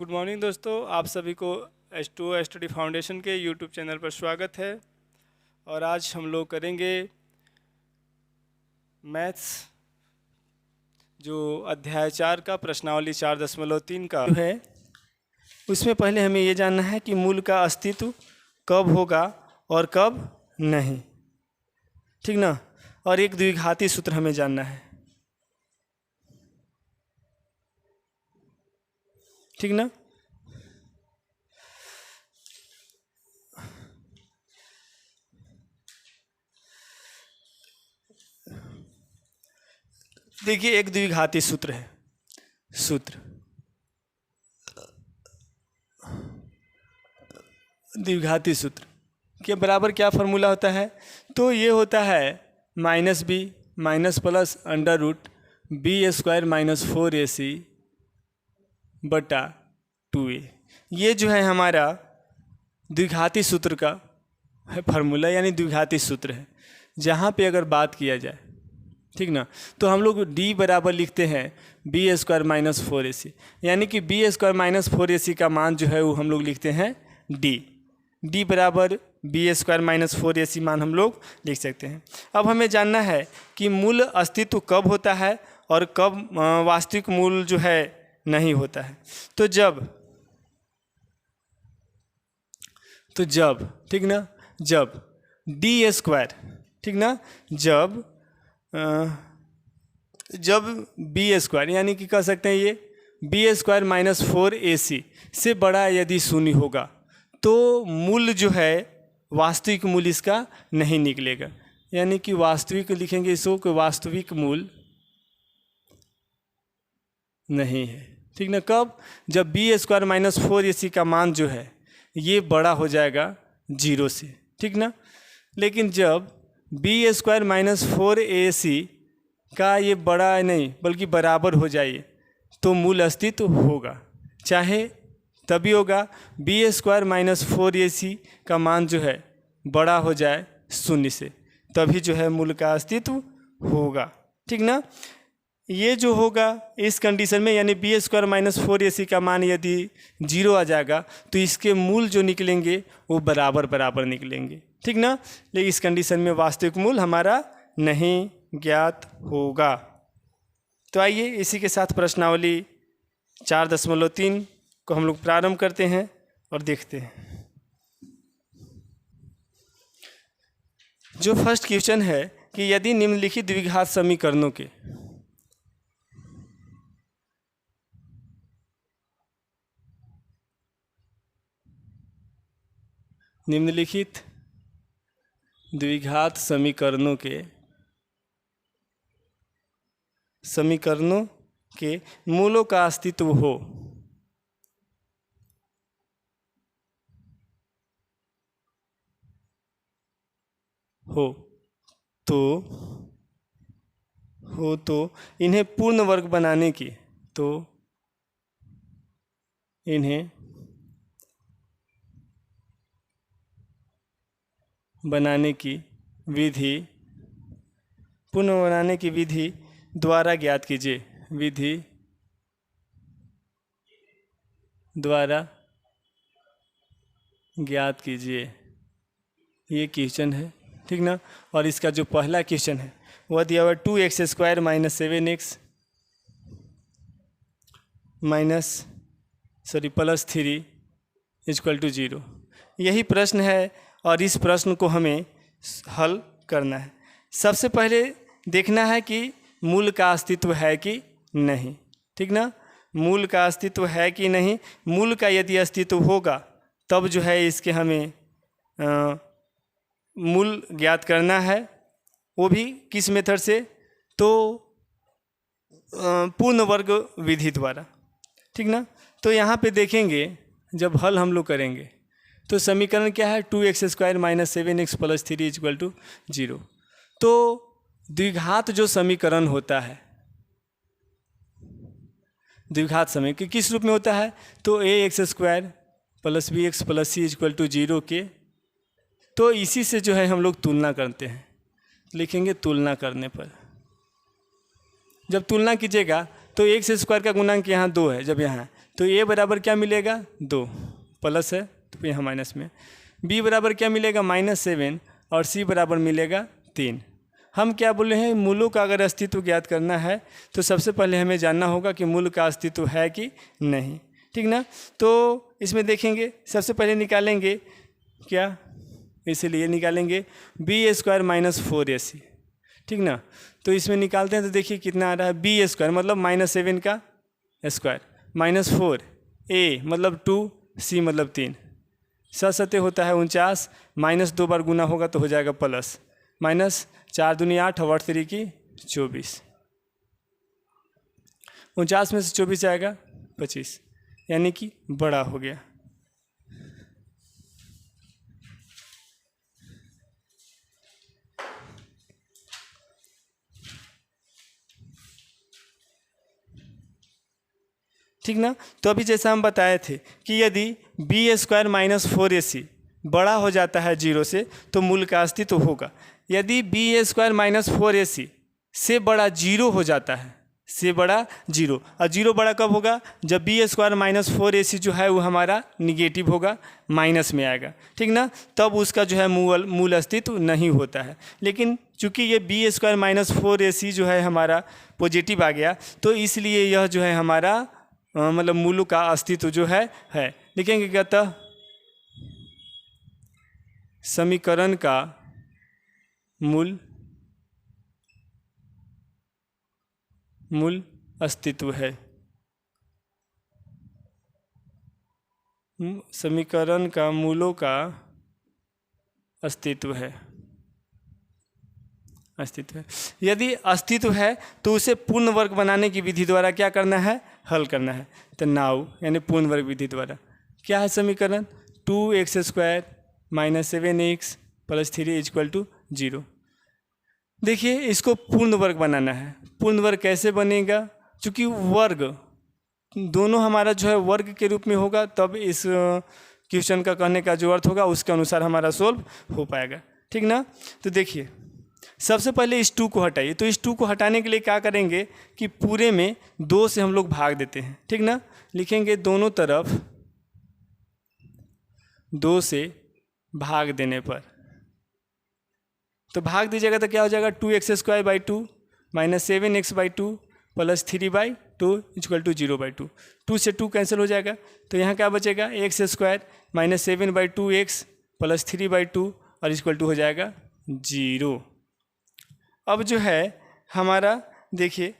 Good morning दोस्तों, आप सभी को H2O स्टडी फाउंडेशन के यूट्यूब चैनल पर स्वागत है। और आज हम लोग करेंगे मैथ्स जो अध्याय 4 का प्रश्नावली 4.3 का जो है उसमें पहले हमें ये जानना है कि मूल का अस्तित्व कब होगा और कब नहीं, ठीक ना। और एक द्विघाती सूत्र हमें जानना है, ठीक ना। देखिए, एक द्विघाती सूत्र है। द्विघाती सूत्र के बराबर क्या फॉर्मूला होता है? तो ये होता है minus B minus plus under root B square minus 4ac बटा 2a। ये जो है हमारा द्विघाती सूत्र का है फार्मूला, यानी द्विघाती सूत्र है। जहाँ पे अगर बात किया जाए, ठीक ना, तो हम लोग d बराबर लिखते हैं बी स्क्वायर माइनस 4ac, यानी कि बी स्क्वायर माइनस 4ac का मान जो है वो हम लोग लिखते हैं d बराबर बी स्क्वायर माइनस 4ac मान हम लोग लिख सकते हैं। अब हमें जानना है कि मूल अस्तित्व कब होता है और कब वास्तविक मूल जो है नहीं होता है। तो जब ठीक ना, जब डी स्क्वायर, ठीक ना, जब बी स्क्वायर, यानी कि कह सकते हैं ये बी स्क्वायर माइनस 4ac से बड़ा यदि शून्य होगा तो मूल जो है वास्तविक मूल इसका नहीं निकलेगा। यानी कि वास्तविक लिखेंगे इसको कि वास्तविक मूल नहीं है, ठीक ना। कब? जब बी स्क्वायर माइनस 4ac का मान जो है ये बड़ा हो जाएगा 0 से, ठीक ना। लेकिन जब बी स्क्वायर माइनस 4ac का ये बड़ा नहीं बल्कि बराबर हो जाए तो मूल अस्तित्व होगा। चाहे तभी होगा बी स्क्वायर माइनस 4ac का मान जो है बड़ा हो जाए 0 से, तभी जो है मूल का अस्तित्व होगा, ठीक ना। ये जो होगा इस कंडीशन में, यानी बी स्क्वायर माइनस 4ac का मान यदि 0 आ जाएगा तो इसके मूल जो निकलेंगे वो बराबर निकलेंगे, ठीक ना। लेकिन इस कंडीशन में वास्तविक मूल हमारा नहीं ज्ञात होगा। तो आइए इसी के साथ प्रश्नावली 4.3 को हम लोग प्रारंभ करते हैं और देखते हैं। जो फर्स्ट क्वेश्चन है कि यदि निम्नलिखित द्विघात समीकरणों के द्विघात समीकरणों के मूलों का अस्तित्व हो तो इन्हें पूर्ण वर्ग बनाने की पूर्ण बनाने की विधि द्वारा ज्ञात कीजिए। ये क्वेश्चन है, ठीक ना। और इसका जो पहला क्वेश्चन है वह दिया हुआ 2x square minus 7x plus 3 equal to 0। यही प्रश्न है और इस प्रश्न को हमें हल करना है। सबसे पहले देखना है कि मूल का अस्तित्व है कि नहीं, ठीक ना। मूल का अस्तित्व है कि नहीं। मूल का यदि अस्तित्व होगा तब जो है इसके हमें मूल ज्ञात करना है, वो भी किस मेथड से? तो पूर्ण वर्ग विधि द्वारा, ठीक ना। तो यहाँ पे देखेंगे जब हल हम लोग करेंगे तो समीकरण क्या है? 2x square minus 7x plus 3 equal to 0। तो द्विघात जो समीकरण होता है, द्विघात समीकरण किस रूप में होता है? तो ax square plus bx plus c equal to 0 के, तो इसी से जो है हम लोग तुलना करते हैं। लिखेंगे तुलना करने पर, जब तुलना कीजिएगा तो x स्क्वायर का गुणांक यहाँ 2 है, जब यहाँ है तो ए बराबर क्या मिलेगा 2, प्लस है तो यहाँ माइनस में। बी बराबर क्या मिलेगा -7 और सी बराबर मिलेगा 3। हम क्या बोले हैं, मूलों का अगर अस्तित्व ज्ञात करना है तो सबसे पहले हमें जानना होगा कि मूल का अस्तित्व है कि नहीं, ठीक ना। तो इसमें देखेंगे सबसे पहले निकालेंगे क्या, इसीलिए निकालेंगे b² - 4ac, ठीक ना। तो इसमें निकालते हैं तो देखिए कितना आ रहा है, b² मतलब -7 का स्क्वायर -4 a मतलब 2 c मतलब 3, 7 सत्य होता है 49, -2 बार गुना होगा तो हो जाएगा प्लस, -4 दूनी 8 और 8 3 की 24, 49 में से 24 जाएगा 25, यानी कि बड़ा हो गया। ठीक ना। तो अभी जैसा हम बताए थे कि यदि b² - 4ac बड़ा हो जाता है 0 से तो मूल का अस्तित्व होगा। यदि b² - 4ac से बड़ा 0 हो जाता है, से बड़ा 0, और 0 बड़ा कब होगा, जब b² - 4ac जो है वो हमारा निगेटिव होगा, माइनस में आएगा, ठीक ना। तब उसका जो है मूल अस्तित्व नहीं होता है। लेकिन चूंकि ये b² - 4ac जो है हमारा पॉजिटिव आ गया, तो इसलिए यह जो है हमारा मतलब मूल का अस्तित्व जो है। लिखेंगे क्या, अतः समीकरण का मूल अस्तित्व है। समीकरण का मूलों का अस्तित्व है। यदि अस्तित्व है तो उसे पूर्ण वर्ग बनाने की विधि द्वारा क्या करना है, हल करना है। तो नाउ यानी पूर्ण वर्ग विधि द्वारा क्या है समीकरण, 2x² - 7x + 3 = 0। देखिए इसको पूर्ण वर्ग बनाना है। पूर्ण वर्ग कैसे बनेगा, चूँकि वर्ग दोनों हमारा जो है वर्ग के रूप में होगा, तब इस क्वेश्चन का कहने का जो अर्थ होगा उसके अनुसार हमारा सोल्व हो पाएगा, ठीक ना। तो देखिए सबसे पहले इस 2 को हटाइए। तो इस 2 को हटाने के लिए क्या करेंगे कि पूरे में 2 से हम लोग भाग देते हैं, ठीक ना। लिखेंगे दोनों तरफ 2 से भाग देने पर, तो भाग दीजिएगा तो क्या हो जाएगा, 2x² / 2 - 7x/2 + 3/2 = 0/2। 2 से 2 कैंसिल हो जाएगा, तो यहाँ क्या बचेगा, x² - 7/2x + 3/2 और = हो जाएगा 0। अब जो है हमारा देखिए,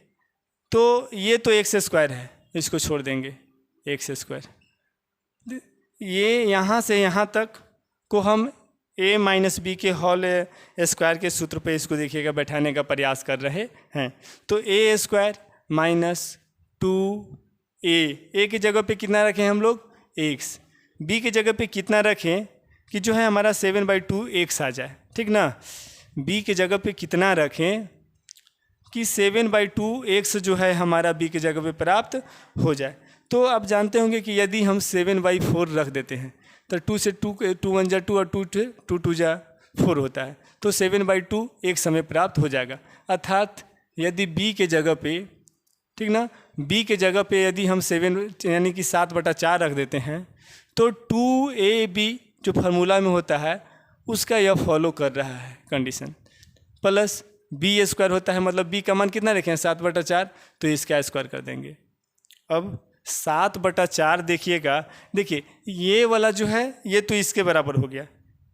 तो ये तो x² है, इसको छोड़ देंगे x²। ये यहाँ से यहाँ तक को हम a - b के होल स्क्वायर के सूत्र पे इसको देखिएगा बैठाने का प्रयास कर रहे हैं। तो a² - 2a की जगह पे कितना रखें हम लोग, x, b की जगह पे कितना रखें कि जो है हमारा 7/2 x आ जाए, ठीक ना। b की जगह पे कितना रखें कि 7/2 x जो है हमारा b की जगह पे प्राप्त हो जाए। तो आप जानते होंगे कि यदि हम 7/4 रख देते हैं तो 2 से 2 1 जा 2 और 2 2 जा 4 होता है, तो 7/2 x हमें प्राप्त हो जाएगा। अर्थात यदि b के जगह पे, ठीक ना, b के जगह पे यदि हम 7 यानी कि 7/4 रख देते हैं तो 2ab जो फार्मूला में होता है उसका यह फॉलो कर रहा है कंडीशन, प्लस b² होता है, मतलब b का मान कितना रखें 7/4, तो इसका स्क्वायर कर देंगे। अब 7/4 देखिएगा, देखिए ये वाला जो है ये तो इसके बराबर हो गया,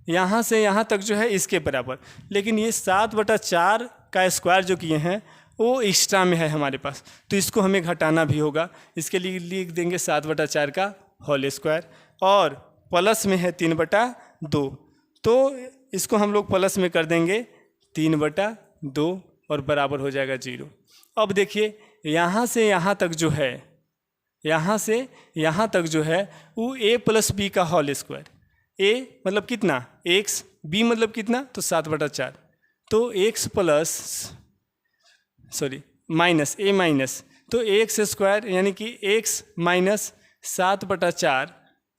यहाँ से यहाँ तक जो है इसके बराबर, लेकिन ये 7/4 का स्क्वायर जो किए हैं वो एक्स्ट्रा में है हमारे पास, तो इसको हमें घटाना भी होगा। इसके लिए लिख देंगे 7/4 का होल स्क्वायर, और प्लस में है 3/2, तो इसको हम लोग प्लस में कर देंगे 3/2 और बराबर हो जाएगा 0। अब देखिए यहाँ से यहाँ तक जो है, यहाँ से यहाँ तक जो है वो a + b का होल स्क्वायर, a मतलब कितना x, b मतलब कितना तो 7/4, तो x plus minus a minus, तो x² यानी कि x - 7/4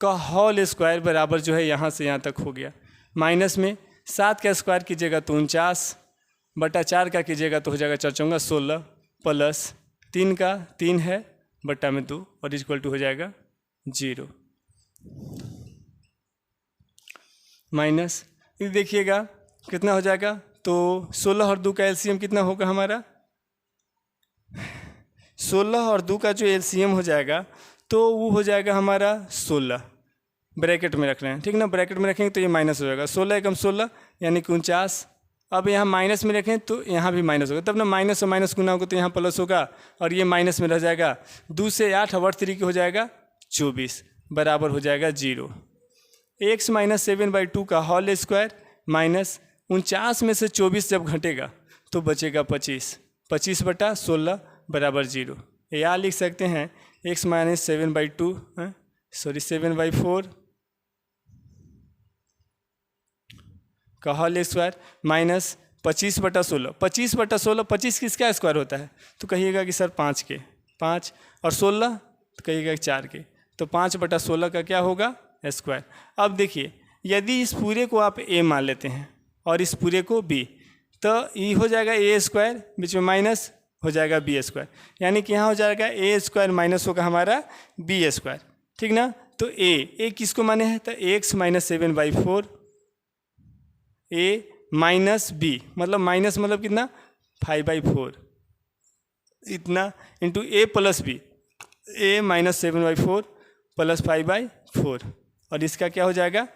का होल स्क्वायर बराबर जो है यहाँ से यहाँ तक हो गया। माइनस में 7 का स्क्वायर कीजिएगा तो 49/4 का कीजिएगा तो हो जाएगा 4 × 16, प्लस 3 का 3 है बट्टा में 2 और इक्वल टू हो जाएगा 0 माइनस ये देखिएगा कितना हो जाएगा। तो 16 और 2 का एलसीएम कितना होगा हमारा, 16 और 2 का जो एलसीएम हो जाएगा तो वो हो जाएगा हमारा 16, ब्रैकेट में रख रहे हैं, ठीक ना, ब्रैकेट में रखेंगे तो ये माइनस हो जाएगा, 16 एकम 16 यानी कि 49। अब यहाँ माइनस में रखें तो यहाँ भी माइनस होगा, तब ना माइनस और माइनस गुना होगा तो यहाँ प्लस होगा और ये माइनस में रह जाएगा। 2 से 8 और 3 हो जाएगा 24 बराबर हो जाएगा 0। x माइनस 7/2 का होल स्क्वायर माइनस 49 में से 24 जब घटेगा तो बचेगा 25, 25/16 बराबर 0। या लिख सकते हैं x माइनस 7/2 7/4 का होल स्क्वायर माइनस 25/16, 25/16, 25 किसका स्क्वायर होता है तो कहिएगा कि सर 5 के, 5 और 16 तो कहिएगा कि 4 के, तो 5/16 का क्या होगा स्क्वायर। अब देखिए यदि इस पूरे को आप a मान लेते हैं और इस पूरे को b, तो ये हो जाएगा a स्क्वायर, बीच में माइनस हो जाएगा b स्क्वायर, यानी कि यहाँ हो जाएगा a स्क्वायर माइनस होगा हमारा b स्क्वायर, ठीक ना। तो a किसको माने हैं तो x minus 7/4 a minus b, मतलब माइनस मतलब कितना 5/4 इतना into a plus b, a minus 7/4 plus 5/4 और इसका क्या हो जाएगा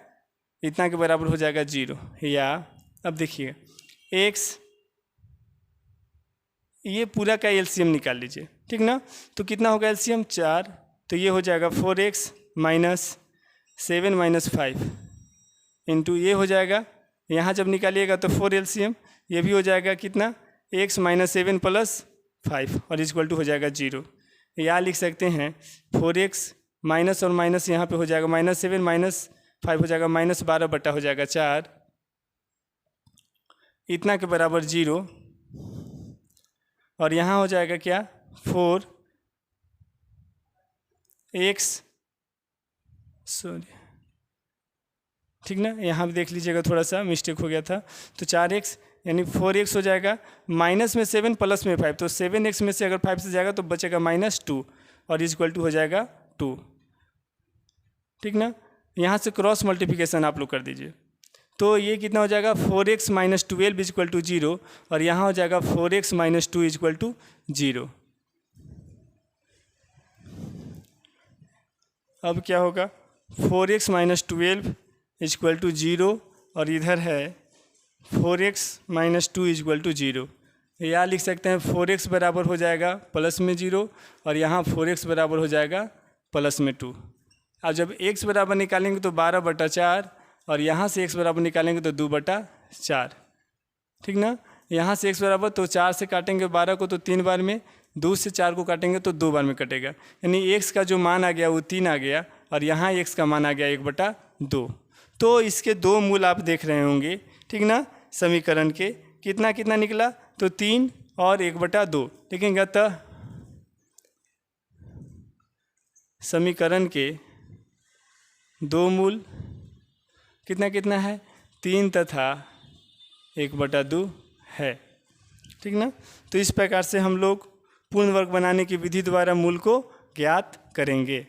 इतना के बराबर हो जाएगा 0। या अब देखिए x, ये पूरा का एलसीएम निकाल लीजिए, ठीक ना, तो कितना होगा एलसीएम 4, तो ये हो जाएगा 4x माइनस 7 माइनस 5 इंटू ये हो जाएगा, यहाँ जब निकालिएगा तो 4 एलसीएम, ये भी हो जाएगा कितना x माइनस 7 प्लस 5 और इक्वल टू हो जाएगा 0। या लिख सकते हैं 4x माइनस और माइनस यहाँ पे हो जाएगा -7 माइनस 5 हो जाएगा -12 बट्टा हो जाएगा 4 इतना के बराबर 0 और यहाँ हो जाएगा क्या 4x सॉरी, ठीक ना, यहाँ भी देख लीजिएगा थोड़ा सा मिस्टेक हो गया था, तो 4x यानी 4x हो जाएगा माइनस में 7 प्लस में 5, तो 7x में से अगर 5 से जाएगा तो बचेगा -2 और इक्वल टू हो जाएगा 2, ठीक ना। यहाँ से क्रॉस मल्टीप्लिकेशन आप लोग कर दीजिए तो ये कितना हो जाएगा 4x माइनस 12 इक्वल टू 0 और यहाँ हो जाएगा 4x माइनस 2 इक्वल टू 0। अब क्या होगा 4x माइनस 12 इक्वल टू 0 और इधर है 4x माइनस 2 इक्वल टू 0। या लिख सकते हैं 4x बराबर हो जाएगा प्लस में 0 और यहाँ 4x बराबर हो जाएगा प्लस में 2। अब जब x बराबर निकालेंगे तो 12/4 और यहाँ से x बराबर निकालेंगे तो 2/4, ठीक ना। यहाँ से x बराबर तो 4 से काटेंगे 12 को तो 3 बार में, 2 से 4 को काटेंगे तो 2 बार में कटेगा, यानी x का जो मान आ गया वो 3 आ गया और यहाँ x का मान आ गया 1/2। तो इसके दो मूल आप देख रहे होंगे, ठीक ना, समीकरण के कितना कितना निकला तो 3 और 1/2 लिखेंगे तो समीकरण के दो मूल कितना कितना है 3 तथा 1/2 है, ठीक ना। तो इस प्रकार से हम लोग पूर्ण वर्ग बनाने की विधि द्वारा मूल को ज्ञात करेंगे।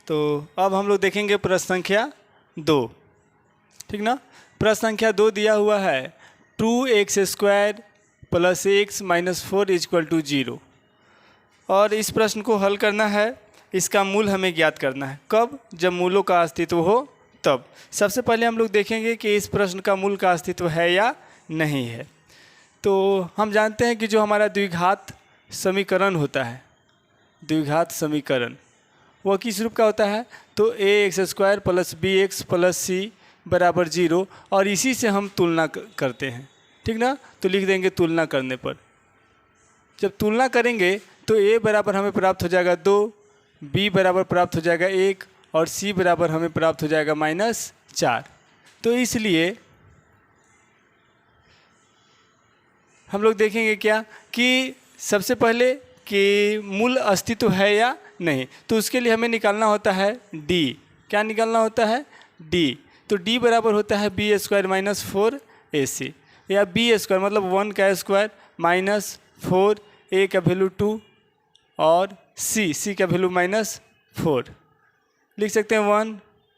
तो अब हम लोग देखेंगे प्रश्न संख्या 2, ठीक ना। प्रश्न संख्या 2 दिया हुआ है 2x² plus x minus 4 equal to 0 और इस प्रश्न को हल करना है, इसका मूल हमें ज्ञात करना है। कब? जब मूलों का अस्तित्व हो तब। सबसे पहले हम लोग देखेंगे कि इस प्रश्न का मूल का अस्तित्व है या नहीं है। तो हम जानते हैं कि जो हमारा द्विघात समीकरण होता है, द्विघात समीकरण वह किस रूप का होता है तो ax² plus bx plus c बराबर 0 और इसी से हम तुलना करते हैं, ठीक ना। तो लिख देंगे तुलना करने पर, जब तुलना करेंगे तो a बराबर हमें प्राप्त हो जाएगा 2, b बराबर प्राप्त हो जाएगा 1 और c बराबर हमें प्राप्त हो जाएगा -4। तो इसलिए हम लोग देखेंगे क्या कि सबसे पहले कि मूल अस्तित्व है या नहीं, तो उसके लिए हमें निकालना होता है d। क्या निकालना होता है d, तो d बराबर होता है b² माइनस 4ac या b² मतलब 1 का स्क्वायर माइनस 4 ए का वैल्यू 2 और सी का वैल्यू -4। लिख सकते हैं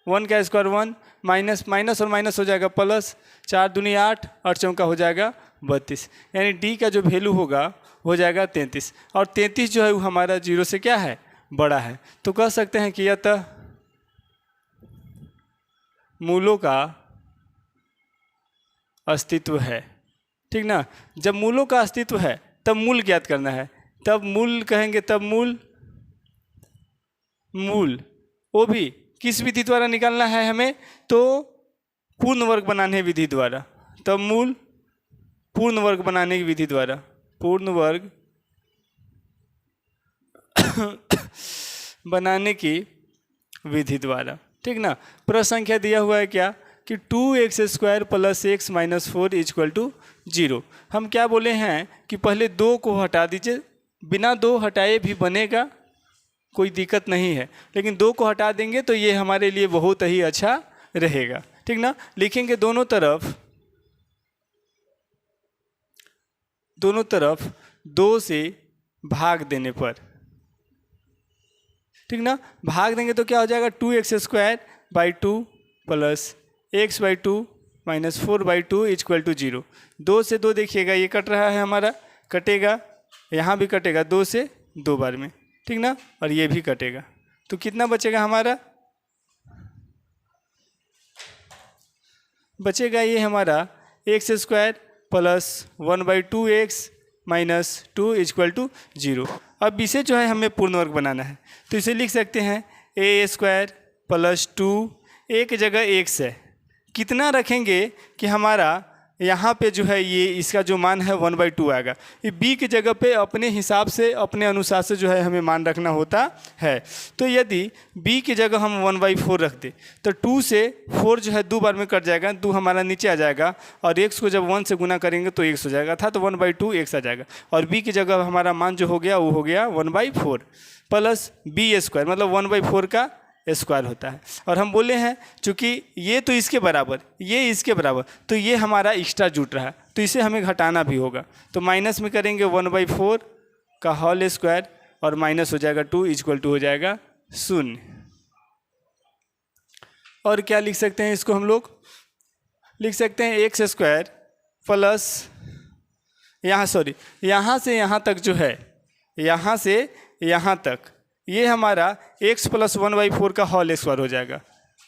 1 का स्क्वायर 1 माइनस और माइनस हो जाएगा प्लस, 4 दूनी 8, 8 चौका हो जाएगा 32, यानी डी का जो वैल्यू होगा हो जाएगा 33। और 33 जो है वो हमारा 0 से क्या है, बड़ा है। तो कह सकते हैं कि अतः मूलों का अस्तित्व है। ठीक ना, जब मूलों का अस्तित्व है तब मूल ज्ञात करना है। तब मूल कहेंगे, तब मूल वो भी किस विधि द्वारा निकालना है हमें, तो पूर्ण वर्ग बनाने विधि द्वारा। तब मूल पूर्ण वर्ग बनाने की विधि द्वारा, पूर्ण वर्ग बनाने की विधि द्वारा। ठीक ना, प्रश्न संख्या दिया हुआ है क्या कि 2x² + x - 4 = 0। हम क्या बोले हैं कि पहले 2 को हटा दीजिए, बिना 2 हटाए भी बनेगा, कोई दिक्कत नहीं है, लेकिन 2 को हटा देंगे तो ये हमारे लिए बहुत ही अच्छा रहेगा। ठीक ना, लिखेंगे दोनों तरफ 2 से भाग देने पर। ठीक ना, भाग देंगे तो क्या हो जाएगा, 2x² / 2 + x/2 - 4/2 = 0। 2 से 2 देखिएगा ये कट रहा है हमारा, कटेगा, यहाँ भी कटेगा 2 से 2 बार में। ठीक ना, और ये भी कटेगा, तो कितना बचेगा हमारा, बचेगा ये हमारा x² + 1/2x - 2 = 0। अब इसे जो है हमें पूर्ण वर्ग बनाना है, तो इसे लिख सकते हैं a² + 2, a की जगह x है, कितना रखेंगे कि हमारा यहाँ पे जो है ये इसका जो मान है 1/2 आएगा। ये b की जगह पे अपने हिसाब से, अपने अनुसार से जो है हमें मान रखना होता है। तो यदि b की जगह हम 1/4 रख दें तो 2 से 4 जो है 2 बार में कट जाएगा, 2 हमारा नीचे आ जाएगा, और x को जब 1 से गुना करेंगे तो x हो जाएगा, था तो 1/2 x आ जाएगा, और b की जगह हमारा मान जो हो गया वो हो गया 1/4 + b² मतलब 1/4 का स्क्वायर होता है। और हम बोले हैं चूँकि ये तो इसके बराबर, ये इसके बराबर, तो ये हमारा एक्स्ट्रा जुट रहा है, तो इसे हमें घटाना भी होगा। तो माइनस में करेंगे 1/4 का होल स्क्वायर, और माइनस हो जाएगा 2 = हो जाएगा 0। और क्या लिख सकते हैं इसको, हम लोग लिख सकते हैं x² प्लस यहाँ से यहाँ तक जो है, यहाँ से यहाँ तक ये हमारा x + 1/4 का होल स्क्वायर हो जाएगा,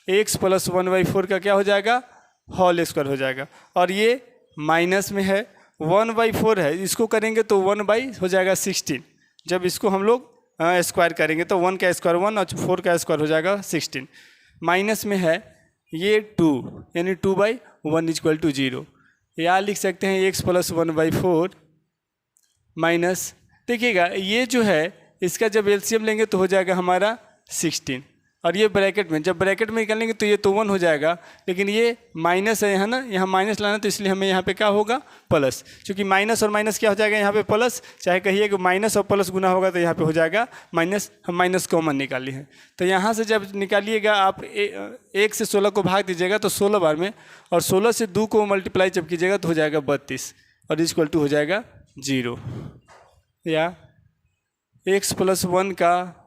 x + 1/4 का क्या हो जाएगा, होल स्क्वायर हो जाएगा। और ये माइनस में है, 1/4 है, इसको करेंगे तो 1 हो जाएगा 16। जब इसको हम लोग स्क्वायर करेंगे तो 1 का स्क्वायर 1 और 4 का स्क्वायर हो जाएगा 16। माइनस में है ये 2, यानी 2/1 = 0। या लिख सकते हैं x + 1/4 माइनस, देखिएगा ये जो है इसका जब एलसीएम लेंगे तो हो जाएगा हमारा 16, और ये ब्रैकेट में, जब ब्रैकेट में निकालेंगे तो ये तो 1 हो जाएगा, लेकिन ये माइनस है यहाँ ना, यहाँ माइनस लाना, तो इसलिए हमें यहाँ पे क्या होगा, प्लस। क्योंकि माइनस और माइनस क्या हो जाएगा यहाँ पे प्लस, चाहे कहिए कि माइनस और प्लस गुना होगा तो यहाँ पे हो जाएगा माइनस, हम माइनस कॉमन निकाली है। तो यहाँ से जब निकालिएगा आप 1 से 16 को भाग दीजिएगा तो 16 बार में, और 16 से 2 को मल्टीप्लाई जब कीजिएगा तो हो जाएगा 32, और = हो जाएगा 0। या x + 1 का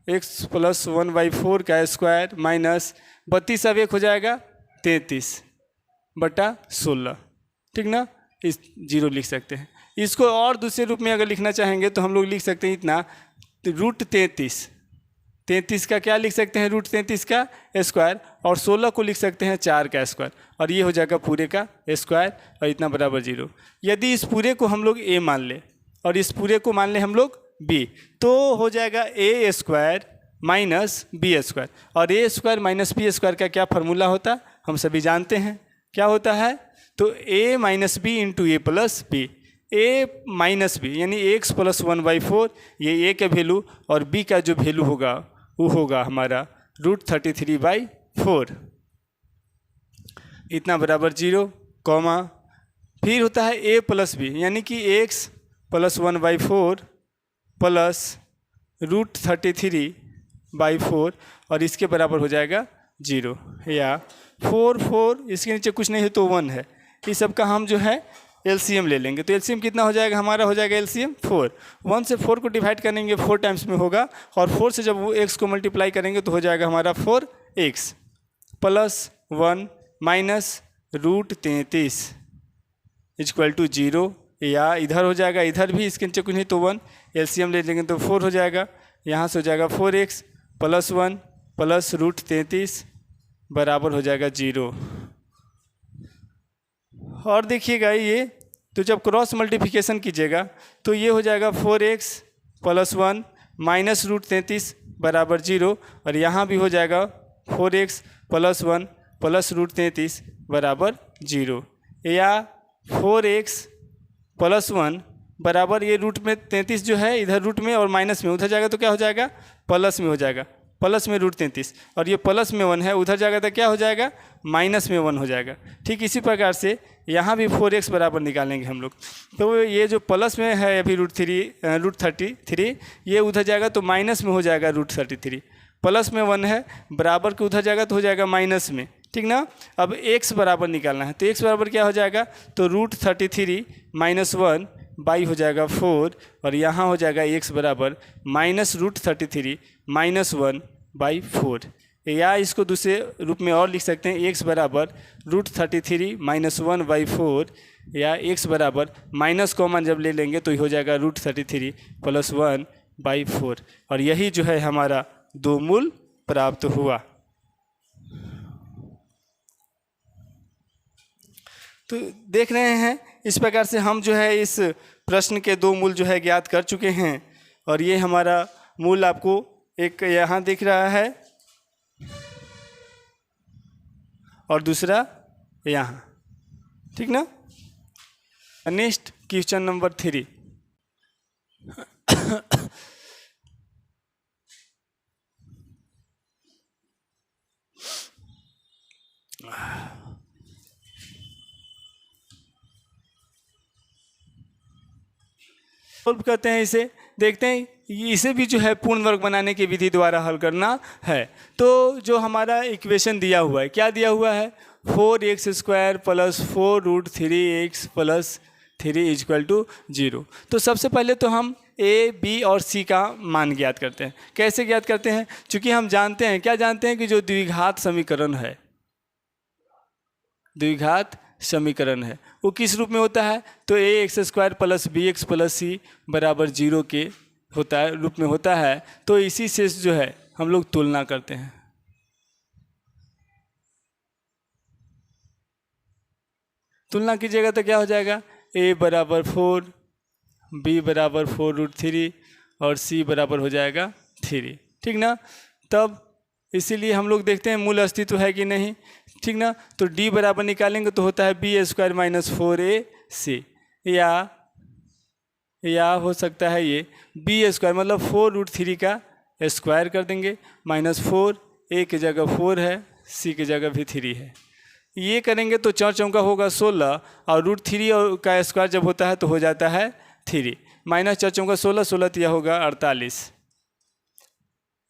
x + 1/4 का स्क्वायर माइनस 32, अब 1 हो जाएगा 33/16। ठीक ना, इस 0 लिख सकते हैं। इसको और दूसरे रूप में अगर लिखना चाहेंगे तो हम लोग लिख सकते हैं इतना, √33 का क्या लिख सकते हैं, √33 का स्क्वायर, और 16 को लिख सकते हैं 4 का स्क्वायर, और ये हो जाएगा पूरे का स्क्वायर, और इतना बराबर 0। यदि इस पूरे को हम लोग a मान लें और इस पूरे को मान लें हम लोग b, तो हो जाएगा a² - b², और a² - b² का क्या फार्मूला होता है हम सभी जानते हैं, क्या होता है, तो a - b × a + b, a - b यानी x + 1/4, ये a का वैल्यू, और b का जो वैल्यू होगा वो होगा हमारा √33/4, इतना बराबर 0, कॉमा, फिर होता है a + b यानी कि x + 1/4 + √33/4, और इसके बराबर हो जाएगा 0। या 4 इसके नीचे कुछ नहीं है तो 1 है, इस सब का हम जो है एलसीएम ले लेंगे। तो एलसीएम कितना हो जाएगा हमारा, हो जाएगा एलसीएम 4। 1 से 4 को डिवाइड करेंगे 4 टाइम्स में होगा, और 4 से जब वो x को मल्टीप्लाई करेंगे तो हो जाएगा हमारा 4x plus 1 minus root 33 equal to 0, या इधर हो जाएगा, इधर भी इसके नीचे कुछ नहीं तो 1, एलसीएम ले लेंगे तो 4 हो जाएगा। यहाँ से हो जाएगा 4x प्लस 1 प्लस रूट 33 बराबर हो जाएगा 0। और देखिएगा ये, तो जब क्रॉस मल्टीप्लिकेशन कीजिएगा तो ये हो जाएगा 4x प्लस 1 माइनस रूट 33 बराबर 0, और यहाँ भी हो जाएगा 4x प्लस 1 प्लस रूट 33 बराबर 0, या 4x प्लस 1 बराबर ये रूट में 33 जो है इधर रूट में और माइनस में, उधर जाएगा तो क्या हो जाएगा, प्लस में हो जाएगा, प्लस में रूट 33, और ये प्लस में 1 है, उधर जाएगा तो क्या हो जाएगा, माइनस में 1 हो जाएगा। ठीक इसी प्रकार से यहाँ भी 4x बराबर निकालेंगे हम लोग। तो ये जो प्लस में है अभी रूट 33, ये उधर जाएगा तो माइनस में हो जाएगा रूट 33, प्लस में 1 है, बराबर के उधर जाएगा तो हो जाएगा माइनस में, ठीक ना। अब x बराबर निकालना है, तो x बराबर क्या हो जाएगा, तो रूट 33 माइनस 1 बाई हो जाएगा 4, और यहाँ हो जाएगा x बराबर माइनस रूट 33 माइनस 1 बाई 4, या इसको दूसरे रूप में और लिख सकते हैं x बराबर रूट 33 माइनस 1 बाई 4, या x बराबर माइनस कॉमन जब ले लेंगे तो हो जाएगा रूट 33 प्लस 1 बाई 4, और यही जो है हमारा 2 मूल प्राप्त हुआ। तो देख रहे हैं इस प्रकार से हम जो है इस प्रश्न के 2 मूल जो है ज्ञात कर चुके हैं, और ये हमारा मूल आपको एक यहाँ दिख रहा है और दूसरा यहाँ, ठीक ना। Next question number 3। सॉल्व करते हैं इसे, देखते हैं इसे भी जो है पूर्ण वर्ग बनाने की विधि द्वारा हल करना है। तो जो हमारा इक्वेशन दिया हुआ है, क्या दिया हुआ है, 4x² plus 4 root 3x plus 3 equal to 0। तो सबसे पहले तो हम a, b और c का मान ज्ञात करते हैं। कैसे ज्ञात करते हैं, चूँकि हम जानते हैं, क्या जानते हैं कि जो द्विघात समीकरण है, द्विघात समीकरण है, वो किस रूप में होता है, तो ax² plus bx plus c बराबर 0 के होता है, रूप में होता है। तो इसी से जो है हम लोग तुलना करते हैं। तुलना कीजिएगा तो क्या हो जाएगा, a बराबर 4, b बराबर 4 रूट 3 और c बराबर हो जाएगा 3, ठीक ना। तब इसीलिए हम लोग देखते हैं मूल अस्तित्व है कि नहीं, ठीक ना। तो d बराबर निकालेंगे तो होता है b² माइनस 4ac, या हो सकता है ये b² मतलब 4 रूट 3 का स्क्वायर कर देंगे, माइनस 4, a की जगह 4 है, c की जगह भी 3 है। ये करेंगे तो 4 चौका होगा 16, और रूट 3 और का स्क्वायर जब होता है तो हो जाता है 3, माइनस 4 चौका 16, 16 तिया होगा 48,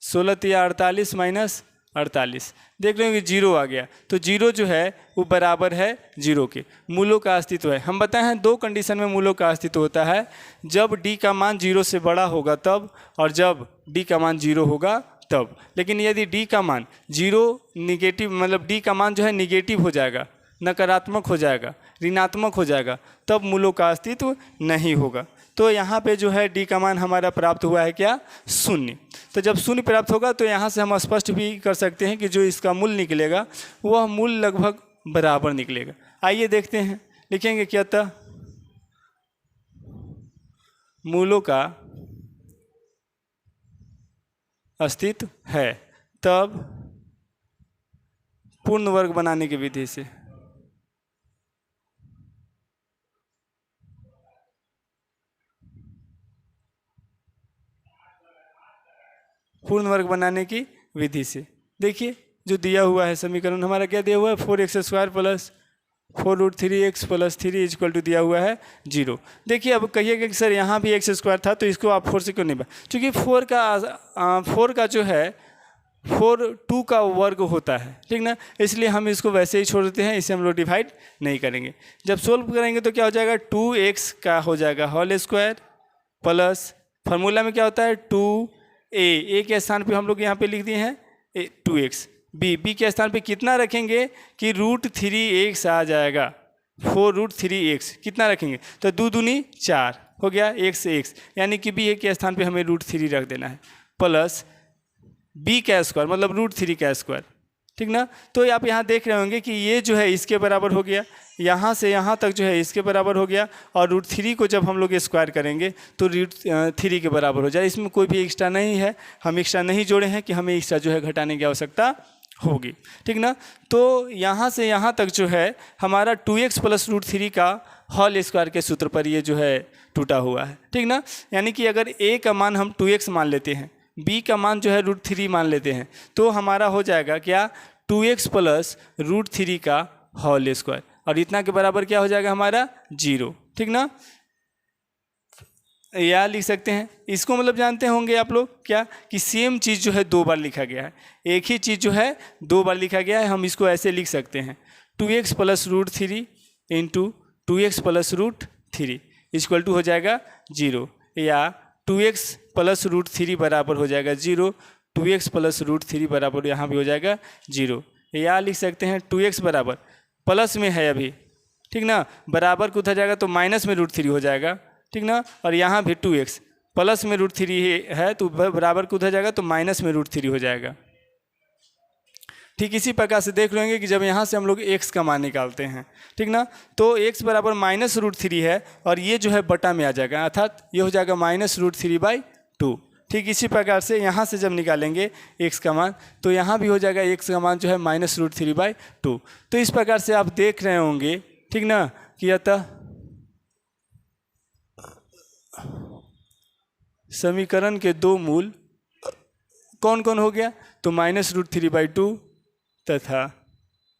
16 तिया 48 माइनस 48, देख रहे हो कि 0 आ गया। तो 0 जो है वो बराबर है 0 के, मूलों का अस्तित्व है। हम बताए हैं 2 कंडीशन में मूलों का अस्तित्व होता है, जब d का मान 0 से बड़ा होगा तब, और जब d का मान 0 होगा तब। लेकिन यदि d का मान 0 निगेटिव, मतलब d का मान जो है निगेटिव हो जाएगा, नकारात्मक हो जाएगा, ऋणात्मक हो जाएगा, तब मूलों का अस्तित्व नहीं होगा। तो यहाँ पे जो है d का मान हमारा प्राप्त हुआ है क्या, 0। तो जब 0 प्राप्त होगा तो यहाँ से हम स्पष्ट भी कर सकते हैं कि जो इसका मूल निकलेगा वह मूल लगभग बराबर निकलेगा। आइए देखते हैं, लिखेंगे क्या था, मूलों का अस्तित्व है, तब पूर्ण वर्ग बनाने की विधि से पूर्ण वर्ग बनाने की विधि से देखिए जो दिया हुआ है समीकरण हमारा क्या दिया हुआ है, 4x² plus 4 root 3x plus 3 equal to दिया हुआ है 0। देखिए अब कहिएगा कि सर यहाँ भी x² था तो इसको आप 4 से क्यों नहीं, चूँकि 4 का जो है 2 का वर्ग होता है, ठीक ना, इसलिए हम इसको वैसे ही छोड़ देते हैं, इसे हम लोग डिवाइड नहीं करेंगे। जब सोल्व करेंगे तो क्या हो जाएगा, 2x का हो जाएगा होल स्क्वायर प्लस फार्मूला में क्या होता है 2a के स्थान पे हम लोग यहाँ पे लिख दिए हैं 2x, b के स्थान पे कितना रखेंगे कि √3x आ जाएगा, 4√3x कितना रखेंगे तो 2 दूनी 4 हो गया x, यानी कि b के स्थान पे हमें √3 रख देना है प्लस b का स्क्वायर मतलब √3 का स्क्वायर, ठीक ना। तो आप यहाँ देख रहे होंगे कि ये जो है इसके बराबर हो गया, यहाँ से यहाँ तक जो है इसके बराबर हो गया, और √3 को जब हम लोग स्क्वायर करेंगे तो √3 के बराबर हो जाए। इसमें कोई भी एक्स्ट्रा नहीं है, हम एक्स्ट्रा नहीं जोड़े हैं कि हमें एक्स्ट्रा जो है घटाने की आवश्यकता होगी, ठीक ना। तो यहाँ से यहाँ तक जो है हमारा 2x प्लस √3 का होल स्क्वायर के सूत्र पर ये जो है टूटा हुआ है, ठीक ना। यानी कि अगर a का मान हम 2x मान लेते हैं, b का मान जो है √3 मान लेते हैं, तो हमारा हो जाएगा क्या 2x प्लस √3 का होल स्क्वायर, और इतना के बराबर क्या हो जाएगा हमारा 0, ठीक ना। या लिख सकते हैं इसको, मतलब जानते होंगे आप लोग क्या कि सेम चीज़ जो है 2 बार लिखा गया है, एक ही चीज़ जो है 2 बार लिखा गया है। हम इसको ऐसे लिख सकते हैं 2x plus √3 into 2x plus √3 equal to हो जाएगा 0, या 2x प्लस √3 बराबर हो जाएगा 0, 2x प्लस √3 बराबर यहाँ भी हो जाएगा 0, या लिख सकते हैं 2x बराबर प्लस में है अभी, ठीक ना, बराबर को उधर जाएगा तो माइनस में √3 हो जाएगा, ठीक ना, और यहाँ भी 2x प्लस में √3 है तो बराबर को उधर जाएगा तो माइनस में √3 हो जाएगा। ठीक इसी प्रकार से देख लेंगे कि जब यहाँ से हम लोग x का मान निकालते हैं, ठीक ना, तो x बराबर माइनस √3 है और ये जो है बटा में आ जाएगा, अर्थात ये हो जाएगा -√3/2। ठीक इसी प्रकार से यहाँ से जब निकालेंगे x का मान तो यहाँ भी हो जाएगा x का मान जो है -√3/2। तो इस प्रकार से आप देख रहे होंगे, ठीक ना, कि अतः समीकरण के 2 मूल कौन कौन हो गया, तो -√3/2 तथा